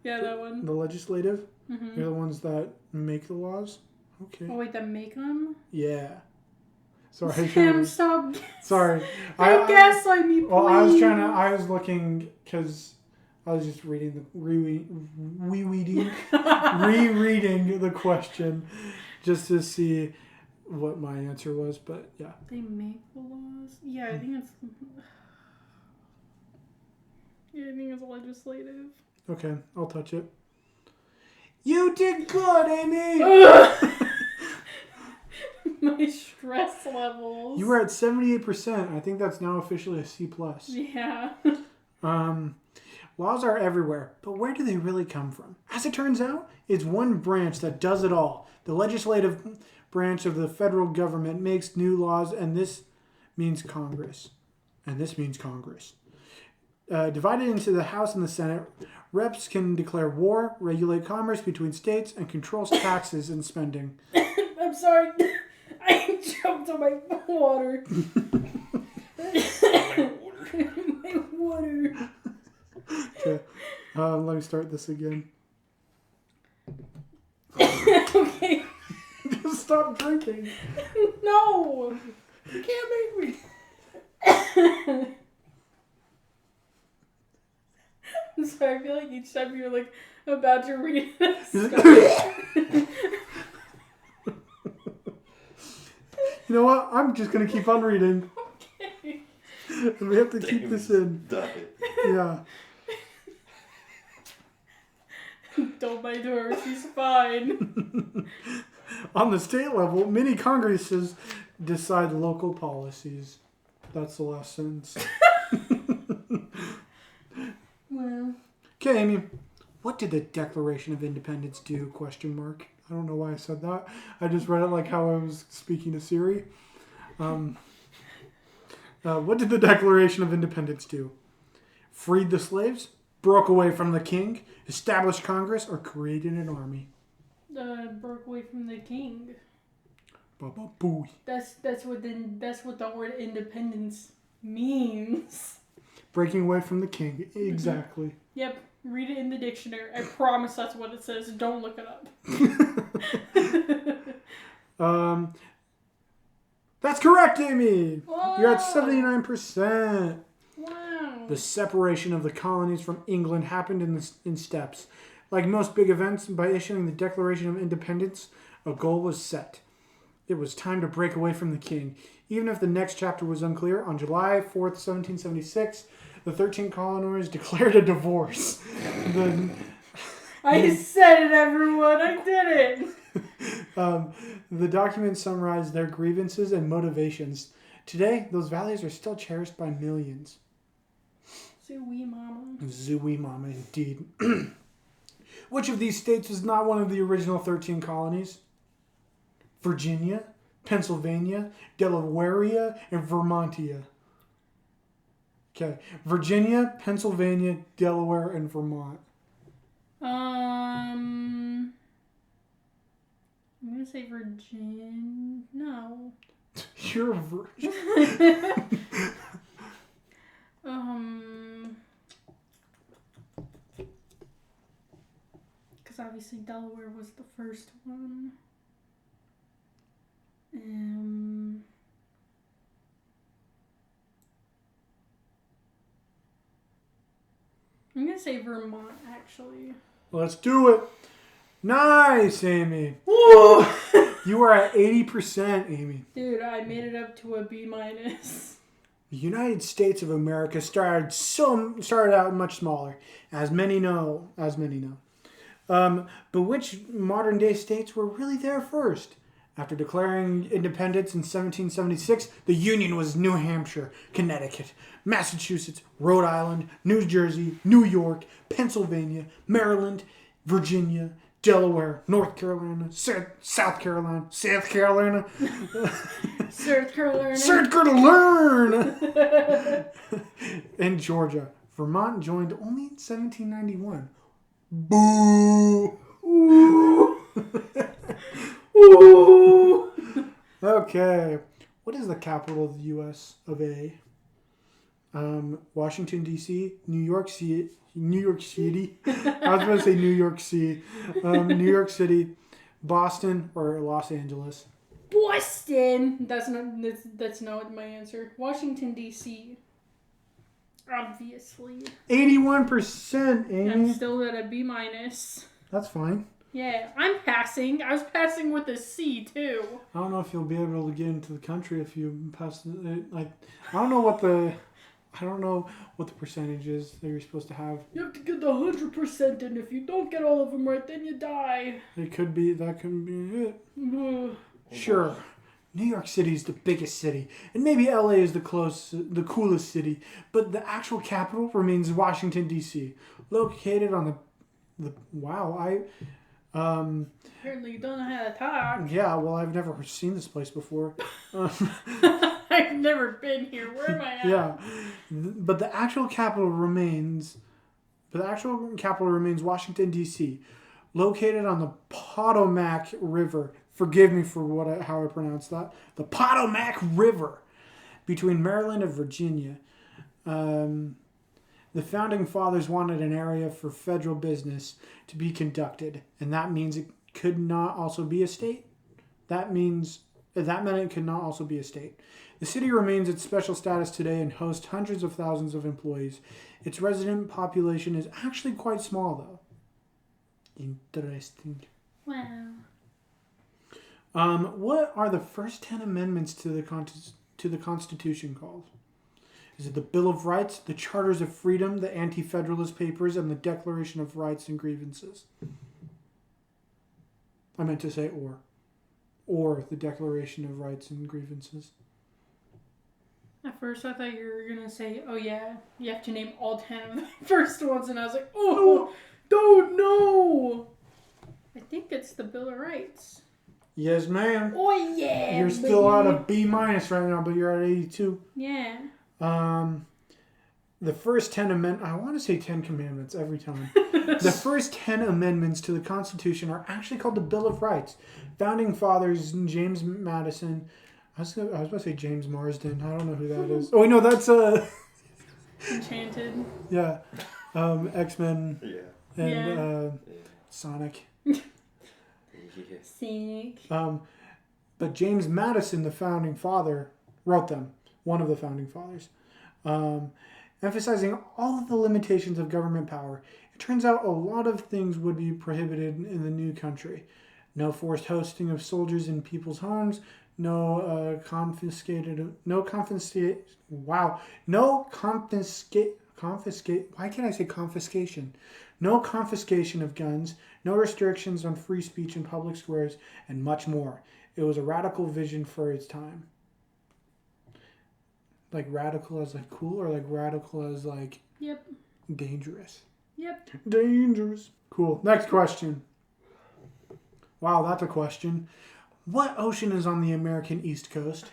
Yeah, that one. The legislative? Mm-hmm. They're the ones that make the laws? Okay. Oh, wait, that make them? Yeah. Sorry. Sam, stop. Sorry. Don't gaslight me, please. Well, I was looking, because I was just reading rereading the question just to see what my answer was, but yeah. They make the laws? Yeah, I think it's... Yeah, I think it's legislative. Okay, I'll touch it. You did good, Amy! My stress levels. You were at 78%. I think that's now officially a C+. Yeah. Laws are everywhere, but where do they really come from? As it turns out, it's one branch that does it all. The legislative branch of the federal government makes new laws, and this means Congress. Divided into the House and the Senate, reps can declare war, regulate commerce between states, and control taxes and spending. I'm sorry. I choked on my water. My water. Okay. Let me start this again. Okay. Just stop drinking. No. You can't make me. I'm sorry, I feel like each time you're like about to read this. You know what? I'm just going to keep on reading. Okay. And we have to keep this in. Yeah. Don't bite her, she's fine. On the state level, many congresses decide local policies. That's the last sentence. Well. Okay, Amy. What did the Declaration of Independence do? ? I don't know why I said that. I just read it like how I was speaking to Siri. What did the Declaration of Independence do? Freed the slaves? Broke away from the king? Established Congress? Or created an army? Broke away from the king. Baba booey. That's what the word independence means. Breaking away from the king. Exactly. Yep. Read it in the dictionary. I promise that's what it says. Don't look it up. That's correct, Amy. Whoa. You're at 79%. Wow. The separation of the colonies from England happened in steps. Like most big events, by issuing the Declaration of Independence, a goal was set. It was time to break away from the king. Even if the next chapter was unclear, on July 4th, 1776, the 13 colonies declared a divorce. I said it, everyone. I did it. The document summarized their grievances and motivations. Today, those values are still cherished by millions. Zooey mama. Zooey mama, indeed. Which of these states was not one of the original 13 colonies? Virginia, Pennsylvania, Delaware, and Vermontia. Okay, Virginia, Pennsylvania, Delaware, and Vermont. I'm gonna say Virginia. No. You're a virgin. Because obviously Delaware was the first one. I'm gonna say Vermont, actually. Let's do it. Nice, Amy. Woo! You are at 80%, Amy. Dude, I made it up to a B-. The United States of America started out much smaller, as many know. But which modern day states were really there first? After declaring independence in 1776, the Union was New Hampshire, Connecticut, Massachusetts, Rhode Island, New Jersey, New York, Pennsylvania, Maryland, Virginia, Delaware, North Carolina, South Carolina, and Georgia. Vermont joined only in 1791. Boo! Ooh. Ooh. Okay. What is the capital of the U.S. of A? Washington, D.C., New York City. I was going to say New York City. New York City, Boston, or Los Angeles. Boston! That's not my answer. Washington, D.C. Obviously. 81%, Amy. I'm still at a B-. That's fine. Yeah, I'm passing. I was passing with a C, too. I don't know if you'll be able to get into the country if you pass. I don't know what the percentage is that you're supposed to have. You have to get the 100%, and if you don't get all of them right, then you die. That could be it. Sure. New York City is the biggest city, and maybe LA is the coolest city, but the actual capital remains Washington, D.C., located on Apparently you don't know how to talk. Yeah, well, I've never seen this place before. I've never been here. Where am I at? Yeah, but the actual capital remains Washington, D.C., located on the Potomac River. Forgive me for how I pronounce that. The Potomac River, between Maryland and Virginia. The Founding Fathers wanted an area for federal business to be conducted, and that means it could not also be a state. That meant it could not also be a state. The city remains its special status today and hosts hundreds of thousands of employees. Its resident population is actually quite small, though. Interesting. Wow. What are the first 10 amendments to the Constitution called? Is it the Bill of Rights, the Charters of Freedom, the Anti-Federalist Papers, and the Declaration of Rights and Grievances? I meant to say or the Declaration of Rights and Grievances. At first I thought you were going to say, oh yeah, you have to name all 10 of the first ones, and I was like, oh, don't know. I think it's the Bill of Rights. Yes, ma'am. Oh yeah. You're still at a B- right now, but you're at 82. Yeah. The first 10 amendments, I want to say 10 commandments every time. The first 10 amendments to the Constitution are actually called the Bill of Rights. Founding Fathers James Madison I was about to say James Marsden. I don't know who that is. Oh, wait, no, that's Enchanted. yeah, X-Men Yeah. and Yeah. Sonic. Yeah. Scenic. But James Madison, the founding father, wrote them. One of the founding fathers, emphasizing all of the limitations of government power. It turns out a lot of things would be prohibited in the new country. No forced hosting of soldiers in people's homes. No confiscated. No confiscate. Wow. No confiscate. Confiscate. Why can't I say confiscation? No confiscation of guns. No restrictions on free speech in public squares, and much more. It was a radical vision for its time. Like radical as like cool, or like radical as like Yep. dangerous. Yep. Dangerous. Cool. Next question. Wow, that's a question. What ocean is on the American East Coast?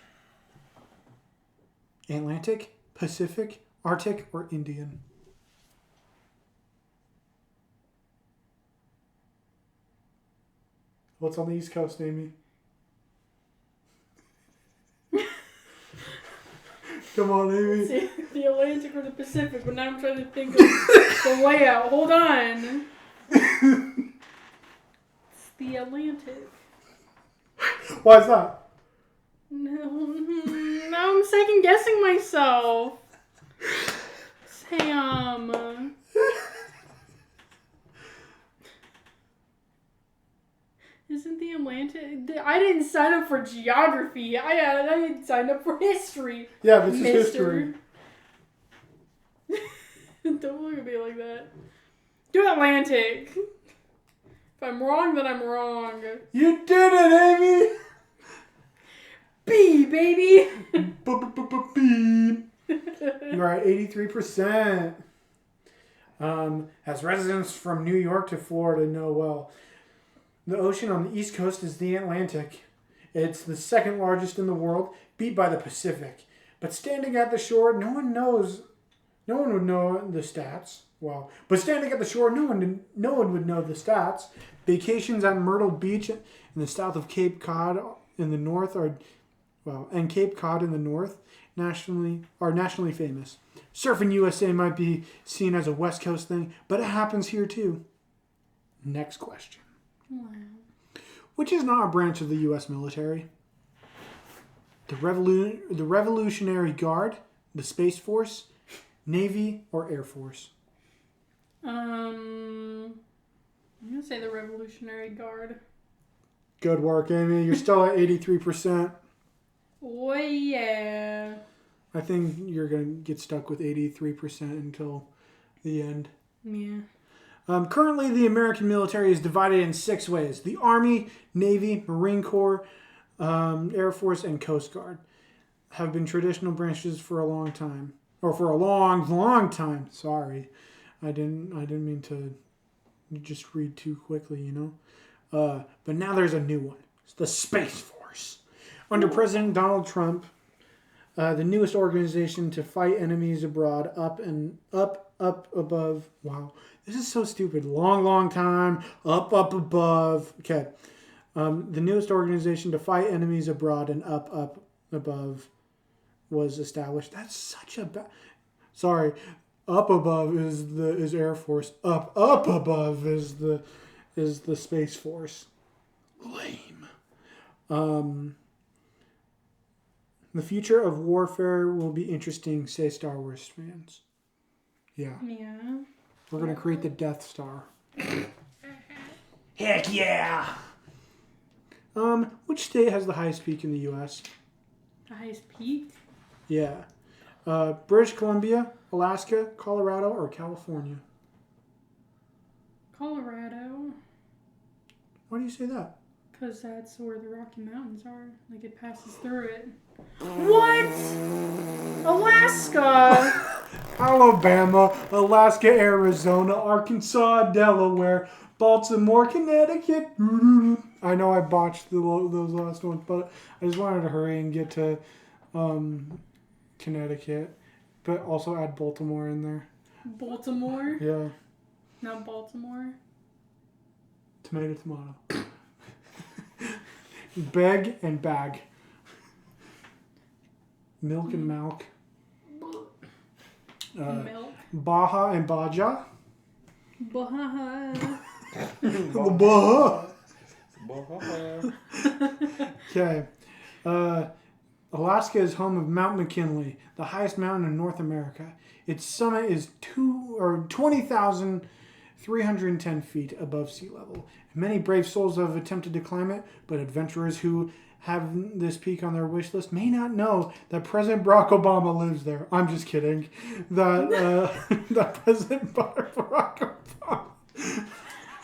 Atlantic, Pacific, Arctic, or Indian? What's on the East Coast, Amy? Come on, Amy. See, the Atlantic or the Pacific, but now I'm trying to think of the layout. Hold on. It's the Atlantic. Why is that? No, now I'm second guessing myself. Sam. Isn't the Atlantic? I didn't sign up for geography. I didn't sign up for history. Yeah, this is history. Don't look at me like that. Do Atlantic. If I'm wrong, then I'm wrong. You did it, Amy! B, baby! Beep. You are at 83%. As residents from New York to Florida know well, the ocean on the East Coast is the Atlantic. It's the second largest in the world, beat by the Pacific. But standing at the shore, no one would know the stats. Well, but standing at the shore, no one would know the stats. Vacations at Myrtle Beach in the south of Cape Cod in the north and Cape Cod in the north are nationally famous. Surfing USA might be seen as a West Coast thing, but it happens here too. Next question. Wow. Which is not a branch of the U.S. military? The Revolutionary Guard, the Space Force, Navy, or Air Force? I'm gonna say the Revolutionary Guard. Good work, Amy. You're still at 83%. Oh yeah. I think you're going to get stuck with 83% until the end. Yeah. Currently, the American military is divided in 6 ways. The Army, Navy, Marine Corps, Air Force, and Coast Guard have been traditional branches for a long time. Or for a long, long time. Sorry. I didn't mean to just read too quickly, you know. But now there's a new one. It's the Space Force. Under President Donald Trump, the newest organization to fight enemies abroad, up above. Wow, this is so stupid. Long time. Up above. Okay. The newest organization to fight enemies abroad and up above was established. That's such a bad. Sorry. Up above is Air Force. Up above is the Space Force. Lame. The future of warfare will be interesting, say Star Wars fans. Yeah. Yeah. We're going to create the Death Star. Heck yeah! Which state has the highest peak in the U.S.? The highest peak? Yeah. British Columbia, Alaska, Colorado, or California? Colorado. Why do you say that? Because that's where the Rocky Mountains are. Like, it passes through it. What? Alaska! Alabama, Alaska, Arizona, Arkansas, Delaware, Baltimore, Connecticut. I know I botched those last ones, but I just wanted to hurry and get to Connecticut, but also add Baltimore in there. Baltimore? Yeah. Not Baltimore? Tomato. Beg and bag. Milk and Malk. Milk. Baja and Baja. Baja. Baja. Okay. Alaska is home of Mount McKinley, the highest mountain in North America. Its summit is 20,310 feet above sea level. Many brave souls have attempted to climb it, but adventurers who have this peak on their wish list may not know that President Barack Obama lives there. I'm just kidding. That President Barack Obama.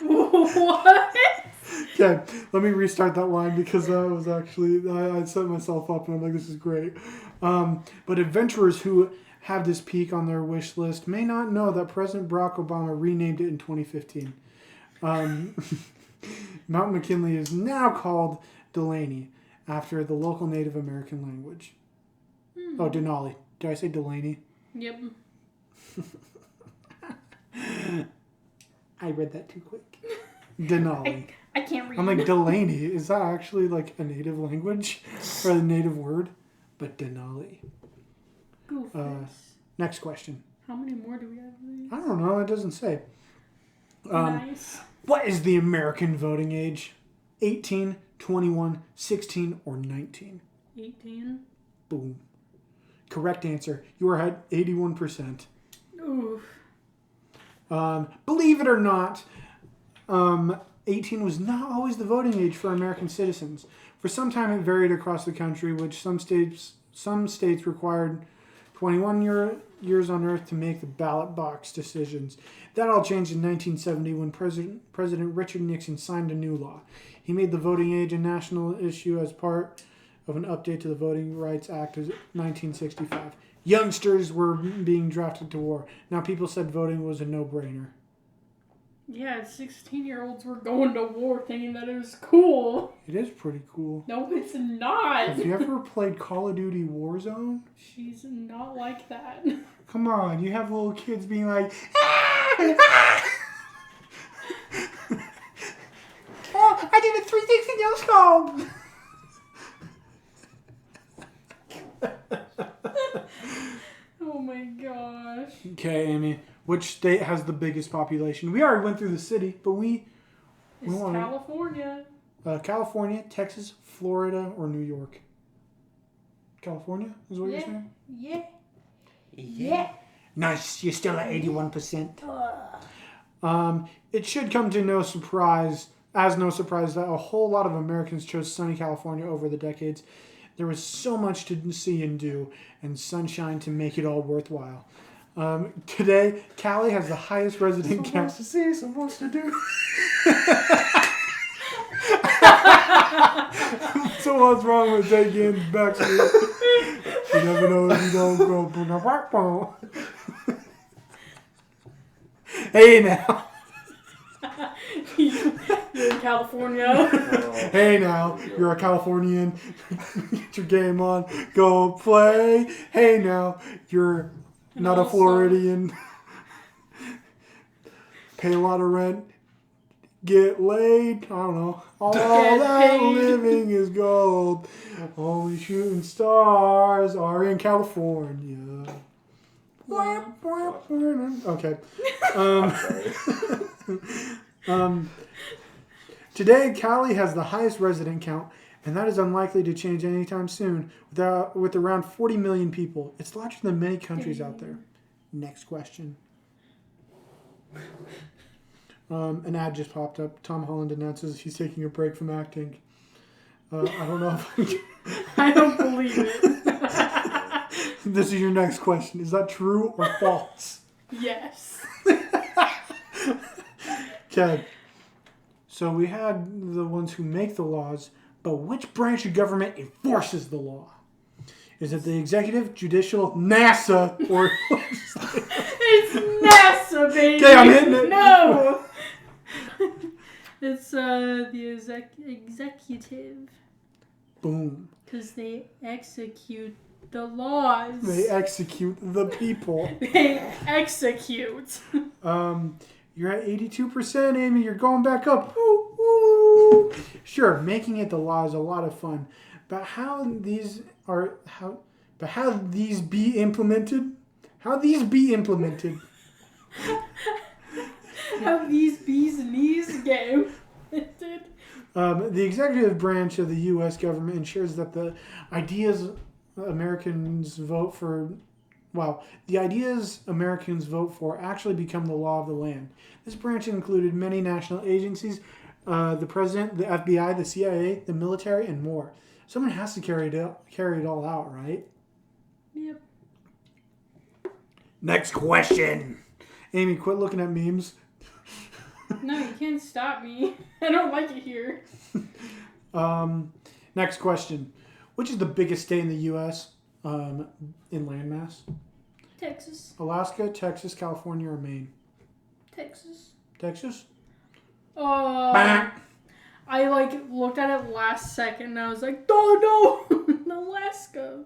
What? Okay, let me restart that line because that was actually, I set myself up and I'm like, this is great. But adventurers who have this peak on their wish list may not know that President Barack Obama renamed it in 2015. Mount McKinley is now called Delaney after the local Native American language. Oh, Denali. Did I say Delaney? Yep. I read that too quick. Denali. I can't read. I'm like, Delaney, is that actually like a native language or a native word? But Denali. Goofus. Next question. How many more do we have? I don't know. It doesn't say. Nice. What is the American voting age? 18, 21, 16, or 19? 18. Boom. Correct answer. You are at 81%. Oof. Believe it or not, 18 was not always the voting age for American citizens. For some time, it varied across the country, which some states required 21 years on Earth to make the ballot box decisions. That all changed in 1970 when President Richard Nixon signed a new law. He made the voting age a national issue as part of an update to the Voting Rights Act of 1965. Youngsters were being drafted to war. Now people said voting was a no-brainer. Yeah, 16-year-olds were going to war thinking that it was cool. It is pretty cool. No, it's not. Have you ever played Call of Duty Warzone? She's not like that. Come on, you have little kids being like, ah! Ah! Oh, I did a 360 no scope. Oh my gosh. Okay, Amy. Which state has the biggest population? We already went through the city, but It's want California. California, Texas, Florida, or New York? California is what you're saying? Yeah. Nice. You're still at 81%. It should come to no surprise that a whole lot of Americans chose sunny California over the decades. There was so much to see and do, and sunshine to make it all worthwhile. Today, Cali has the highest resident count. To see, so much to do. So what's wrong with taking backseat? You never know if you don't go. Hey now. You're in California. Hey now, you're a Californian. Get your game on. Go play. Hey now, you're not a Floridian. Pay a lot of rent. Get laid. I don't know. All that living is gold. Only shooting stars are in California. Okay. Today, Cali has the highest resident count, and that is unlikely to change anytime soon. With around 40 million people, it's larger than many countries out there. Next question. An ad just popped up. Tom Holland announces he's taking a break from acting. I don't know if I don't believe it. This is your next question. Is that true or false? Yes. Okay. So we had the ones who make the laws, but which branch of government enforces the law? Is it the executive, judicial, NASA, or... It's NASA, baby. Okay, I'm hitting it. No. It's the executive. Boom. Because they execute the laws. They execute the people. They execute. You're at 82%, Amy. You're going back up. Woo, woo. Sure, making it the law is a lot of fun, but But how these be implemented? How these be implemented? How these bees and knees get implemented. The executive branch of the U.S. government ensures that the ideas Americans vote for actually become the law of the land. This branch included many national agencies, the president, the FBI, the CIA, the military, and more. Someone has to carry it all out, right? Yep. Next question. Amy, quit looking at memes. No, you can't stop me. I don't like it here. Next question. Which is the biggest state in the U.S. In landmass? Texas. Alaska, Texas, California, or Maine? Texas. Texas? I looked at it last second and I was like, no, Alaska.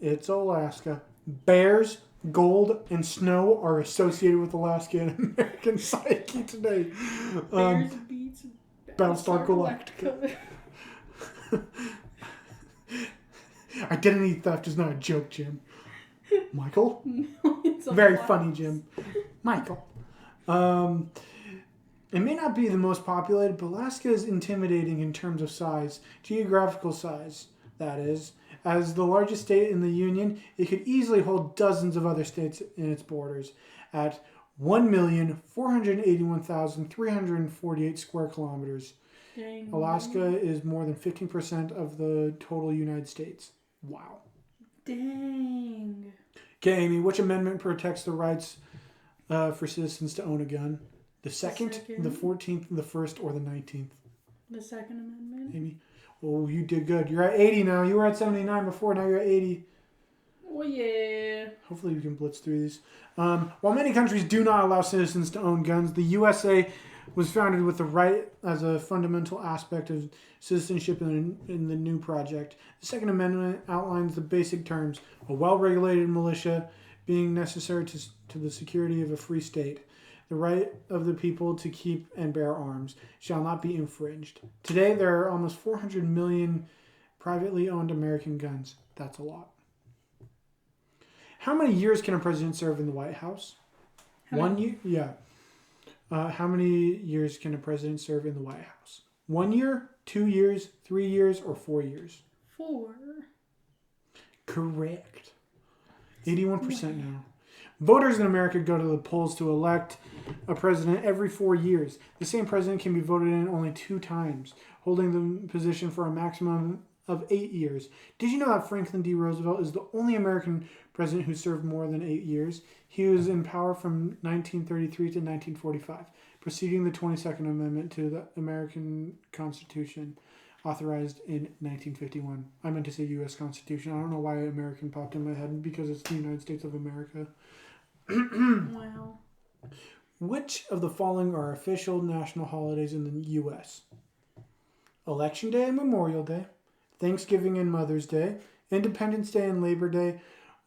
It's Alaska. Bears, gold, and snow are associated with Alaska and American psyche today. Bears beats Battlestar Galactica. Identity theft is not a joke, Jim. Michael? No, it's Very Alaska. funny, Jim. Michael. It may not be the most populated, but Alaska is intimidating in terms of size, geographical size, that is. As the largest state in the Union, it could easily hold dozens of other states in its borders at 1,481,348 square kilometers. Dang. Alaska is more than 15% of the total United States. Wow. Dang. Okay, Amy, which amendment protects the rights for citizens to own a gun? The second, the 14th, the 1st, or the 19th? The Second Amendment. Amy? Oh, you did good. You're at 80 now. You were at 79 before. Now you're at 80. Oh, yeah. Hopefully we can blitz through these. While many countries do not allow citizens to own guns, the USA was founded with the right as a fundamental aspect of citizenship in the new project. The Second Amendment outlines the basic terms: a well-regulated militia being necessary to the security of a free state. The right of the people to keep and bear arms shall not be infringed. Today, there are almost 400 million privately owned American guns. That's a lot. How many years can a president serve in the White House? 1 year? Yeah. How many years can a president serve in the White House? 1 year, 2 years, 3 years, or 4 years? 4. Correct. 81% now. Voters in America go to the polls to elect a president every 4 years. The same president can be voted in only 2 times, holding the position for a maximum of 8 years. Did you know that Franklin D. Roosevelt is the only American president who served more than 8 years? He was in power from 1933 to 1945, preceding the 22nd Amendment to the American Constitution, authorized in 1951. I meant to say U.S. Constitution. I don't know why American popped in my head, because it's the United States of America. Wow. Which of the following are official national holidays in the U.S.? Election Day and Memorial Day, Thanksgiving and Mother's Day, Independence Day and Labor Day,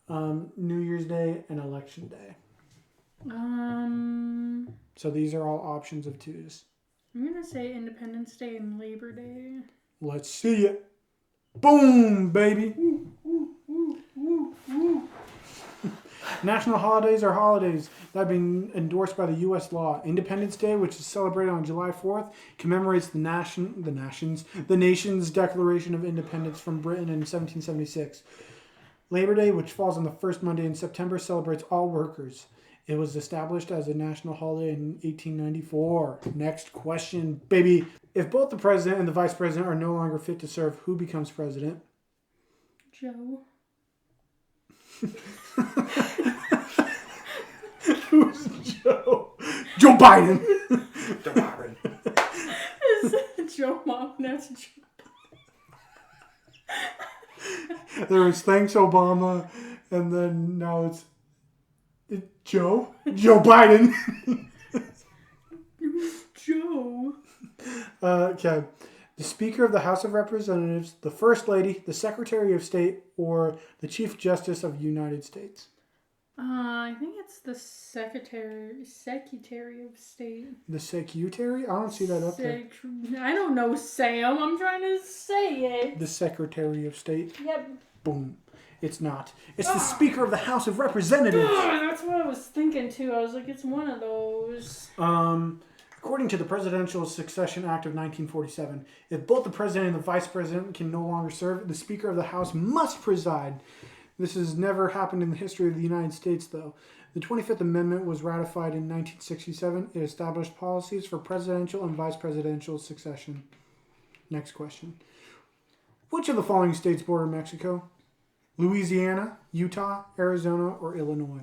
New Year's Day, and Election Day. So these are all options of 2s. I'm going to say Independence Day and Labor Day. Let's see it. Boom, baby. National holidays are holidays that have been endorsed by the U.S. law. Independence Day, which is celebrated on July 4th, commemorates the nation's declaration of independence from Britain in 1776. Labor Day, which falls on the first Monday in September, celebrates all workers. It was established as a national holiday in 1894. Next question, baby. If both the president and the vice president are no longer fit to serve, who becomes president? Joe. Who's Joe? Joe Biden. Joe Biden. Is it Joe Mom? That's Joe. There was thanks Obama, and then now it's Joe Biden. Joe. Okay. The Speaker of the House of Representatives, the First Lady, the Secretary of State, or the Chief Justice of the United States? I think it's the Secretary of State. The Secretary? I don't see that up there. I don't know, Sam. I'm trying to say it. The Secretary of State. Yep. Boom. It's not. It's the Speaker of the House of Representatives. That's what I was thinking too. I was like, it's one of those. According to the Presidential Succession Act of 1947, if both the president and the vice president can no longer serve, the Speaker of the House must preside. This has never happened in the history of the United States, though. The 25th Amendment was ratified in 1967. It established policies for presidential and vice presidential succession. Next question. Which of the following states border Mexico? Louisiana, Utah, Arizona, or Illinois?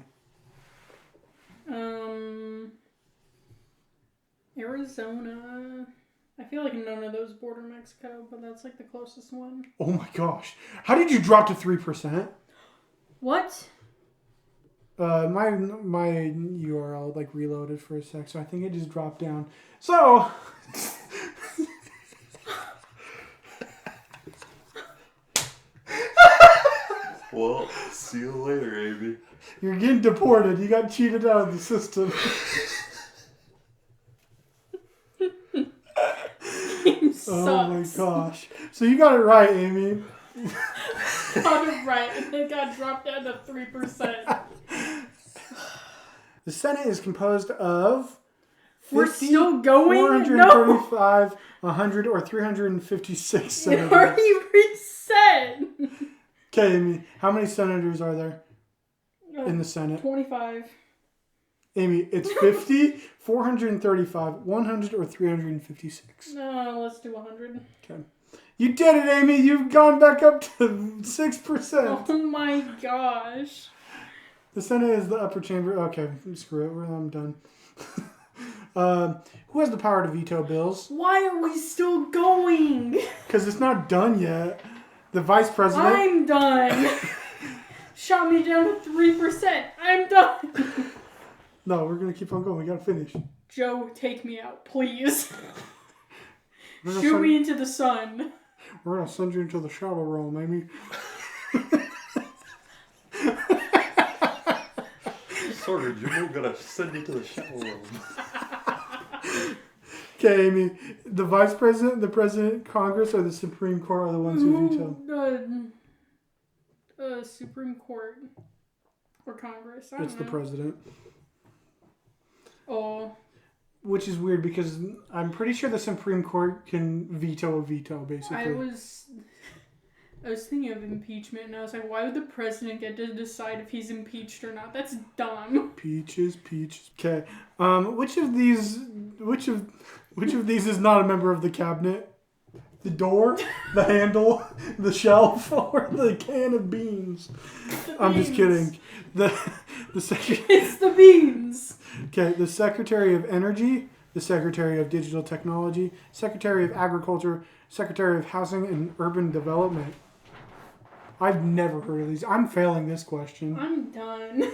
Arizona. I feel like none of those border Mexico, but that's like the closest one. Oh my gosh. How did you drop to 3%? What? My URL like reloaded for a sec, so I think it just dropped down. So Well, see you later, Amy. you're getting deported. You got cheated out of the system. Oh my gosh. So you got it right, Amy. Got it right, and it got dropped down to 3%. The Senate is composed of We're 50, still going? 435, 100, or 356 It senators. already reset. Okay, Amy, how many senators are there in the Senate? 25. Amy, it's 50, 435, 100, or 356. No, let's do 100. Okay. You did it, Amy. You've gone back up to 6%. Oh my gosh. The Senate is the upper chamber. Okay, screw it. I'm done. Who has the power to veto bills? Why are we still going? Because it's not done yet. The vice president. I'm done. Shot me down to 3%. I'm done. No, we're going to keep on going. We got to finish. Joe, take me out, please. We're gonna Shoot send- me into the sun. We're going to send you into the shadow realm, Amy. Sorry, Jim, we're gonna send you to the shower room. Okay, Amy. The vice president, the president, Congress, or the Supreme Court are the ones who veto. Supreme Court. Or Congress. I don't It's know. the president. Oh. Which is weird because I'm pretty sure the Supreme Court can veto a veto, basically. I was thinking of impeachment, and I was like, why would the president get to decide if he's impeached or not? That's dumb. Peaches. Okay. Which of these is not a member of the cabinet? The door, the handle, the shelf, or the can of beans? I'm just kidding. The secretary. It's the beans. Okay, the Secretary of Energy, the Secretary of Digital Technology, Secretary of Agriculture, Secretary of Housing and Urban Development. I've never heard of these. I'm failing this question. I'm done.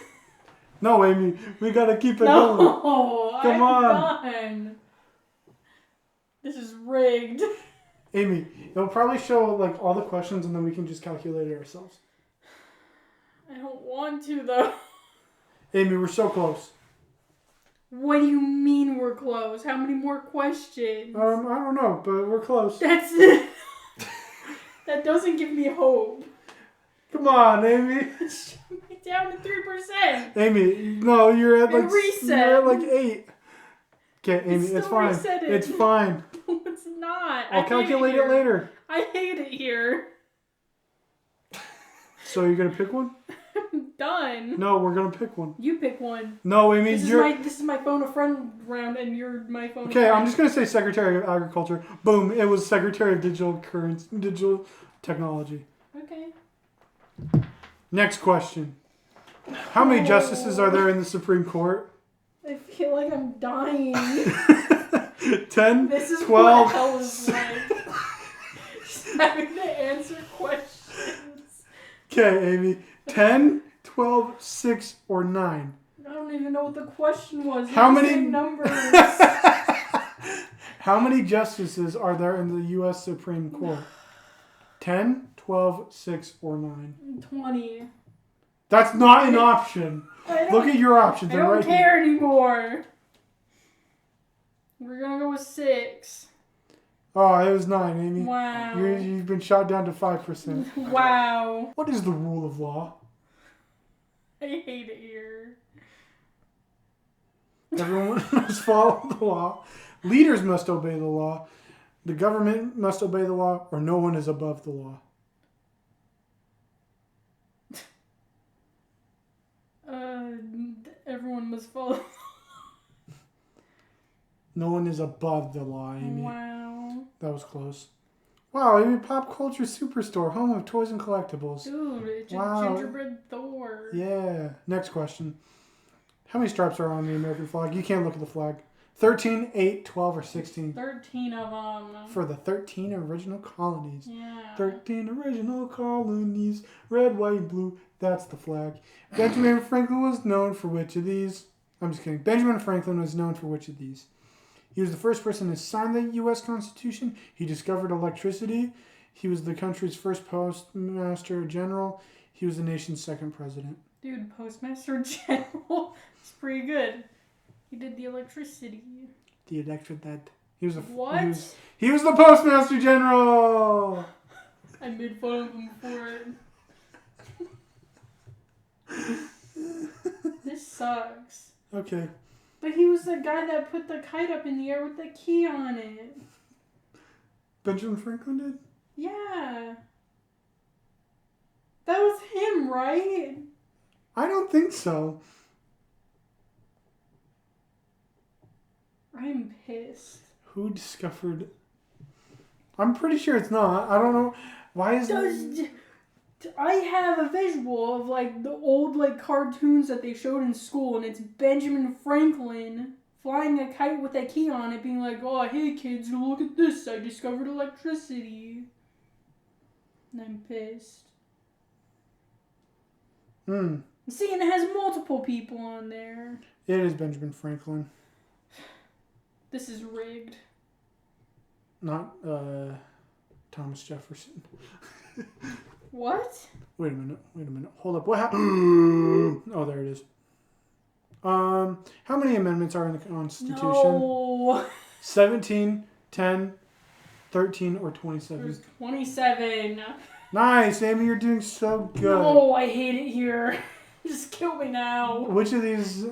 No, Amy, we gotta keep it going. No, Come I'm on. done. This is rigged. Amy, it'll probably show like all the questions and then we can just calculate it ourselves. I don't want to, though. Amy, we're so close. What do you mean we're close? How many more questions? I don't know, but we're close. That's it. That doesn't give me hope. Come on, Amy. Shut me down to 3%. Like no, you're at like reset. You're at like 8. Okay, Amy, It's it's still fine. resetted. It's fine. No, it's not. I'll calculate it later. I hate it here. So you're gonna pick one? I'm done. No, we're gonna pick one. You pick one. No, Amy, This is my phone a friend round, and you're my phone. Okay, a friend. I'm just gonna say Secretary of Agriculture. Boom! It was Secretary of Digital Technology. Okay. Next question. How many justices are there in the Supreme Court? I feel like I'm dying. 10, This is 12. what hell is like. Just having to answer questions. Okay, Amy. 10, 12, 6, or 9? I don't even know what the question was. How They're many- just numbers? How many justices are there in the U.S. Supreme Court? 10, 12, 6, or 9? 20. That's not an option. I Look at your options. I They're don't right care here. anymore. We're gonna go with 6. Oh, it was 9, Amy. Wow. You've been shot down to 5%. Wow. What is the rule of law? I hate it here. Everyone must follow the law. Leaders must obey the law. The government must obey the law, or no one is above the law. Everyone must follow. No one is above the law, Amy. Wow. That was close. Wow, Amy, pop culture superstore, home of toys and collectibles. Dude, it's Wow. a gingerbread Thor. Yeah. Next question. How many stripes are on the American flag? You can't look at the flag. 13, 8, 12, or 16? 13 of them. For the 13 original colonies. Yeah. 13 original colonies. Red, white, and blue. That's the flag. Benjamin Franklin was known for which of these? I'm just kidding. Benjamin Franklin was known for which of these? He was the first person to sign the U.S. Constitution. He discovered electricity. He was the country's first postmaster general. He was the nation's second president. Dude, Postmaster General. It's pretty good. He did the electricity. The electric that. He was What? He was the postmaster general. I made fun of him for it. This sucks. Okay. But he was the guy that put the kite up in the air with the key on it. Benjamin Franklin did? Yeah. That was him, right? I don't think so. I'm pissed. Who discovered... I'm pretty sure it's not. I don't know. Why is it... I have a visual of like the old like cartoons that they showed in school, and it's Benjamin Franklin flying a kite with a key on it, being like, "Oh, hey kids, look at this! I discovered electricity." And I'm pissed. See, and it has multiple people on there. It is Benjamin Franklin. This is rigged. Not Thomas Jefferson. What? Wait a minute. Hold up. What happened? Oh, there it is. How many amendments are in the Constitution? No. 17, 10, 13, or 27? There's 27. Nice, Amy. You're doing so good. No, I hate it here. Just kill me now. Which of these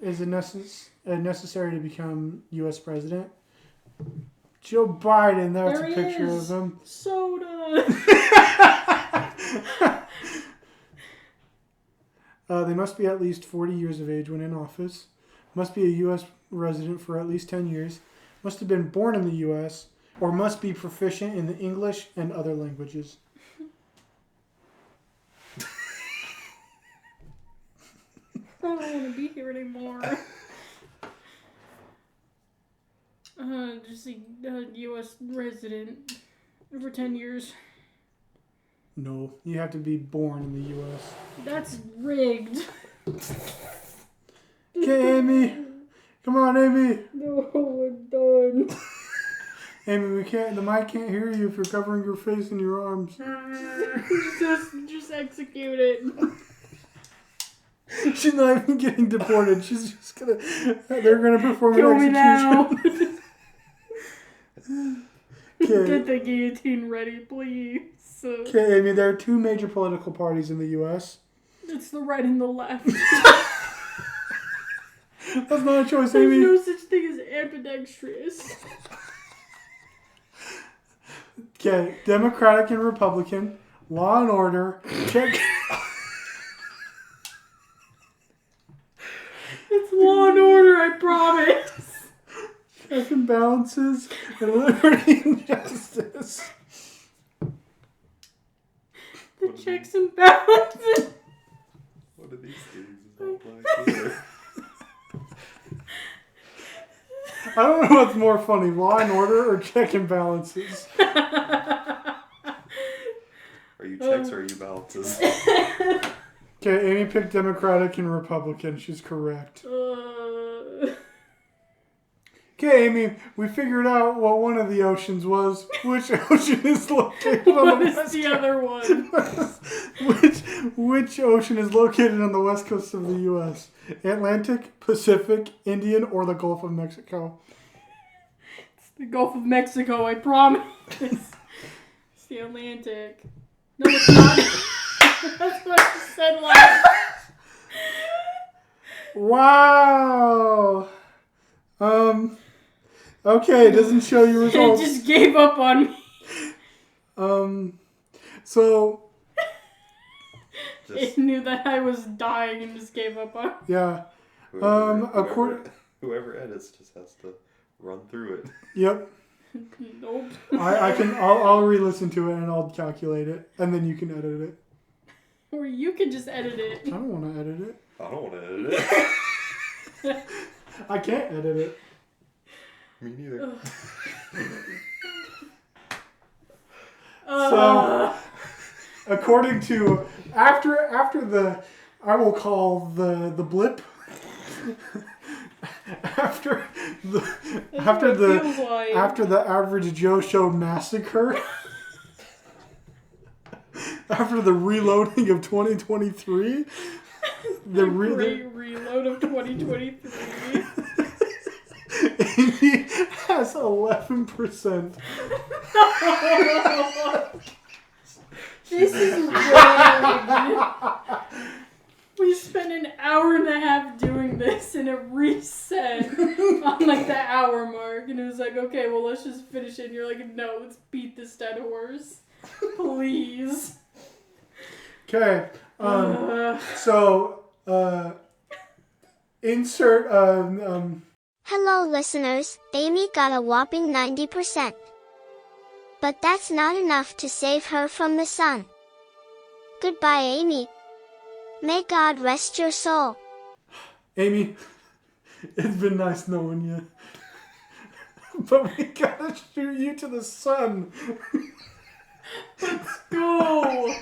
is necessary to become U.S. president? Joe Biden. That's There a he picture is. of him. Soda. They must be at least 40 years of age when in office. Must be a U.S. resident for at least 10 years. Must have been born in the U.S. or must be proficient in the English and other languages. I don't want to be here anymore. Just a U.S. resident for 10 years. No, you have to be born in the U.S. That's rigged. Okay, Amy. Come on, Amy. No, I'm done. Amy, the mic can't hear you if you're covering your face in your arms. just execute it. She's not even getting deported. She's just gonna. They're gonna perform Kill an me execution. now. Okay. Get the guillotine ready, please. Okay, Amy. There are two major political parties in the U.S. It's the right and the left. That's not a choice, There's Amy. no such thing as ambidextrous. Okay, Democratic and Republican, Law and Order, check. It's Law and Order, I promise. Check and balances, and liberty and justice. The checks and balances. What are these things? Is that black here? I don't know what's more funny, Law and Order or check and balances. Are you checks or are you balances? Okay, Amy picked Democratic and Republican. She's correct. Okay, Amy, we figured out what one of the oceans was. Which ocean is located on What the is west the other one? Which ocean is located on the west coast of the U.S.? Atlantic, Pacific, Indian, or the Gulf of Mexico? It's The Gulf of Mexico, I promise. It's the Atlantic. No, it's not. That's what I said last. Wow. Okay, it doesn't show your It results. just gave up on me. So It knew that I was dying and just gave up on me. yeah. Whoever edits just has to run through it. Yep. Nope. I'll re-listen to it and I'll calculate it, and then you can edit it. Or you can just edit it. I don't want to edit it. I don't want to edit it. I can't edit it. Me neither. So, according to after the, I will call the blip. after the average Joe Show massacre. After the reloading of 2023, the reload of 2023. Amy has 11%. This is rigged. We spent an hour and a half doing this and it reset on like the hour mark. And it was like, okay, well, let's just finish it. And you're like, no, let's beat this dead horse. Please. Okay. Insert Hello listeners, Amy got a whopping 90%. But that's not enough to save her from the sun. Goodbye, Amy. May God rest your soul. Amy, it's been nice knowing you. But we gotta shoot you to the sun. Let's go.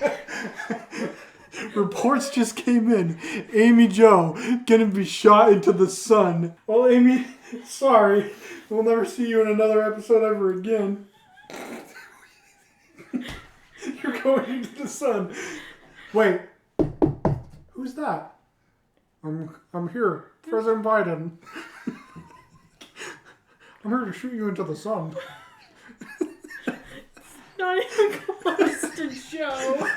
Reports just came in. Amy Joe gonna be shot into the sun. Well, Amy, sorry. We'll never see you in another episode ever again. You're going into the sun. Wait. Who's that? I'm here. President Biden. I'm here to shoot you into the sun. Not even close to Joe.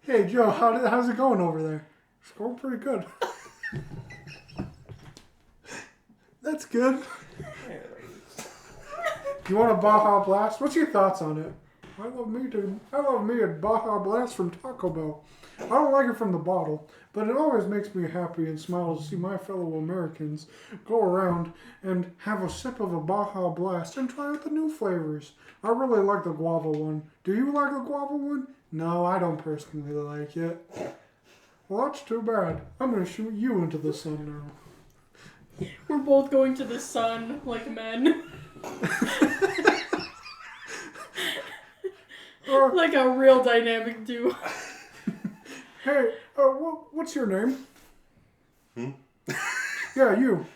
Hey Joe, how's it going over there? It's going pretty good. That's good. You want a Baja Blast? What's your thoughts on it? I love me a Baja Blast from Taco Bell. I don't like it from the bottle, but it always makes me happy and smile to see my fellow Americans go around and have a sip of a Baja Blast and try out the new flavors. I really like the guava one. Do you like the guava one? No, I don't personally like it. Well, that's too bad. I'm going to shoot you into the sun now. We're both going to the sun like men. Like a real dynamic duo. Hey, what's your name? Yeah, you.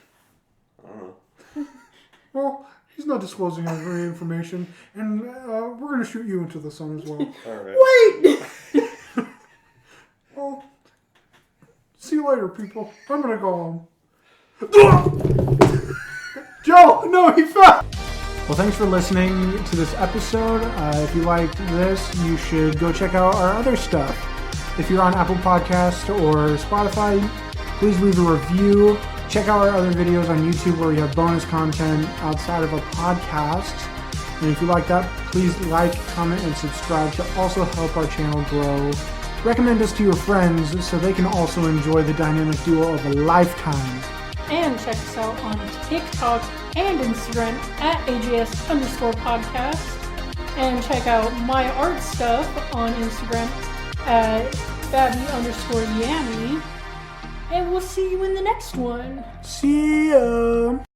I don't know. Well, he's not disclosing any information, and we're going to shoot you into the sun as well. Alright. Wait! Well, see you later, people. I'm going to go home. Joe, no, he fell! Well, thanks for listening to this episode. If you liked this, you should go check out our other stuff. If you're on Apple Podcasts or Spotify, please leave a review. Check out our other videos on YouTube where we have bonus content outside of a podcast. And if you like that, please like, comment, and subscribe to also help our channel grow. Recommend us to your friends so they can also enjoy the dynamic duo of a lifetime. And check us out on TikTok and Instagram at AJS_podcast. And check out my art stuff on Instagram at Babby_Yammy. And we'll see you in the next one. See ya!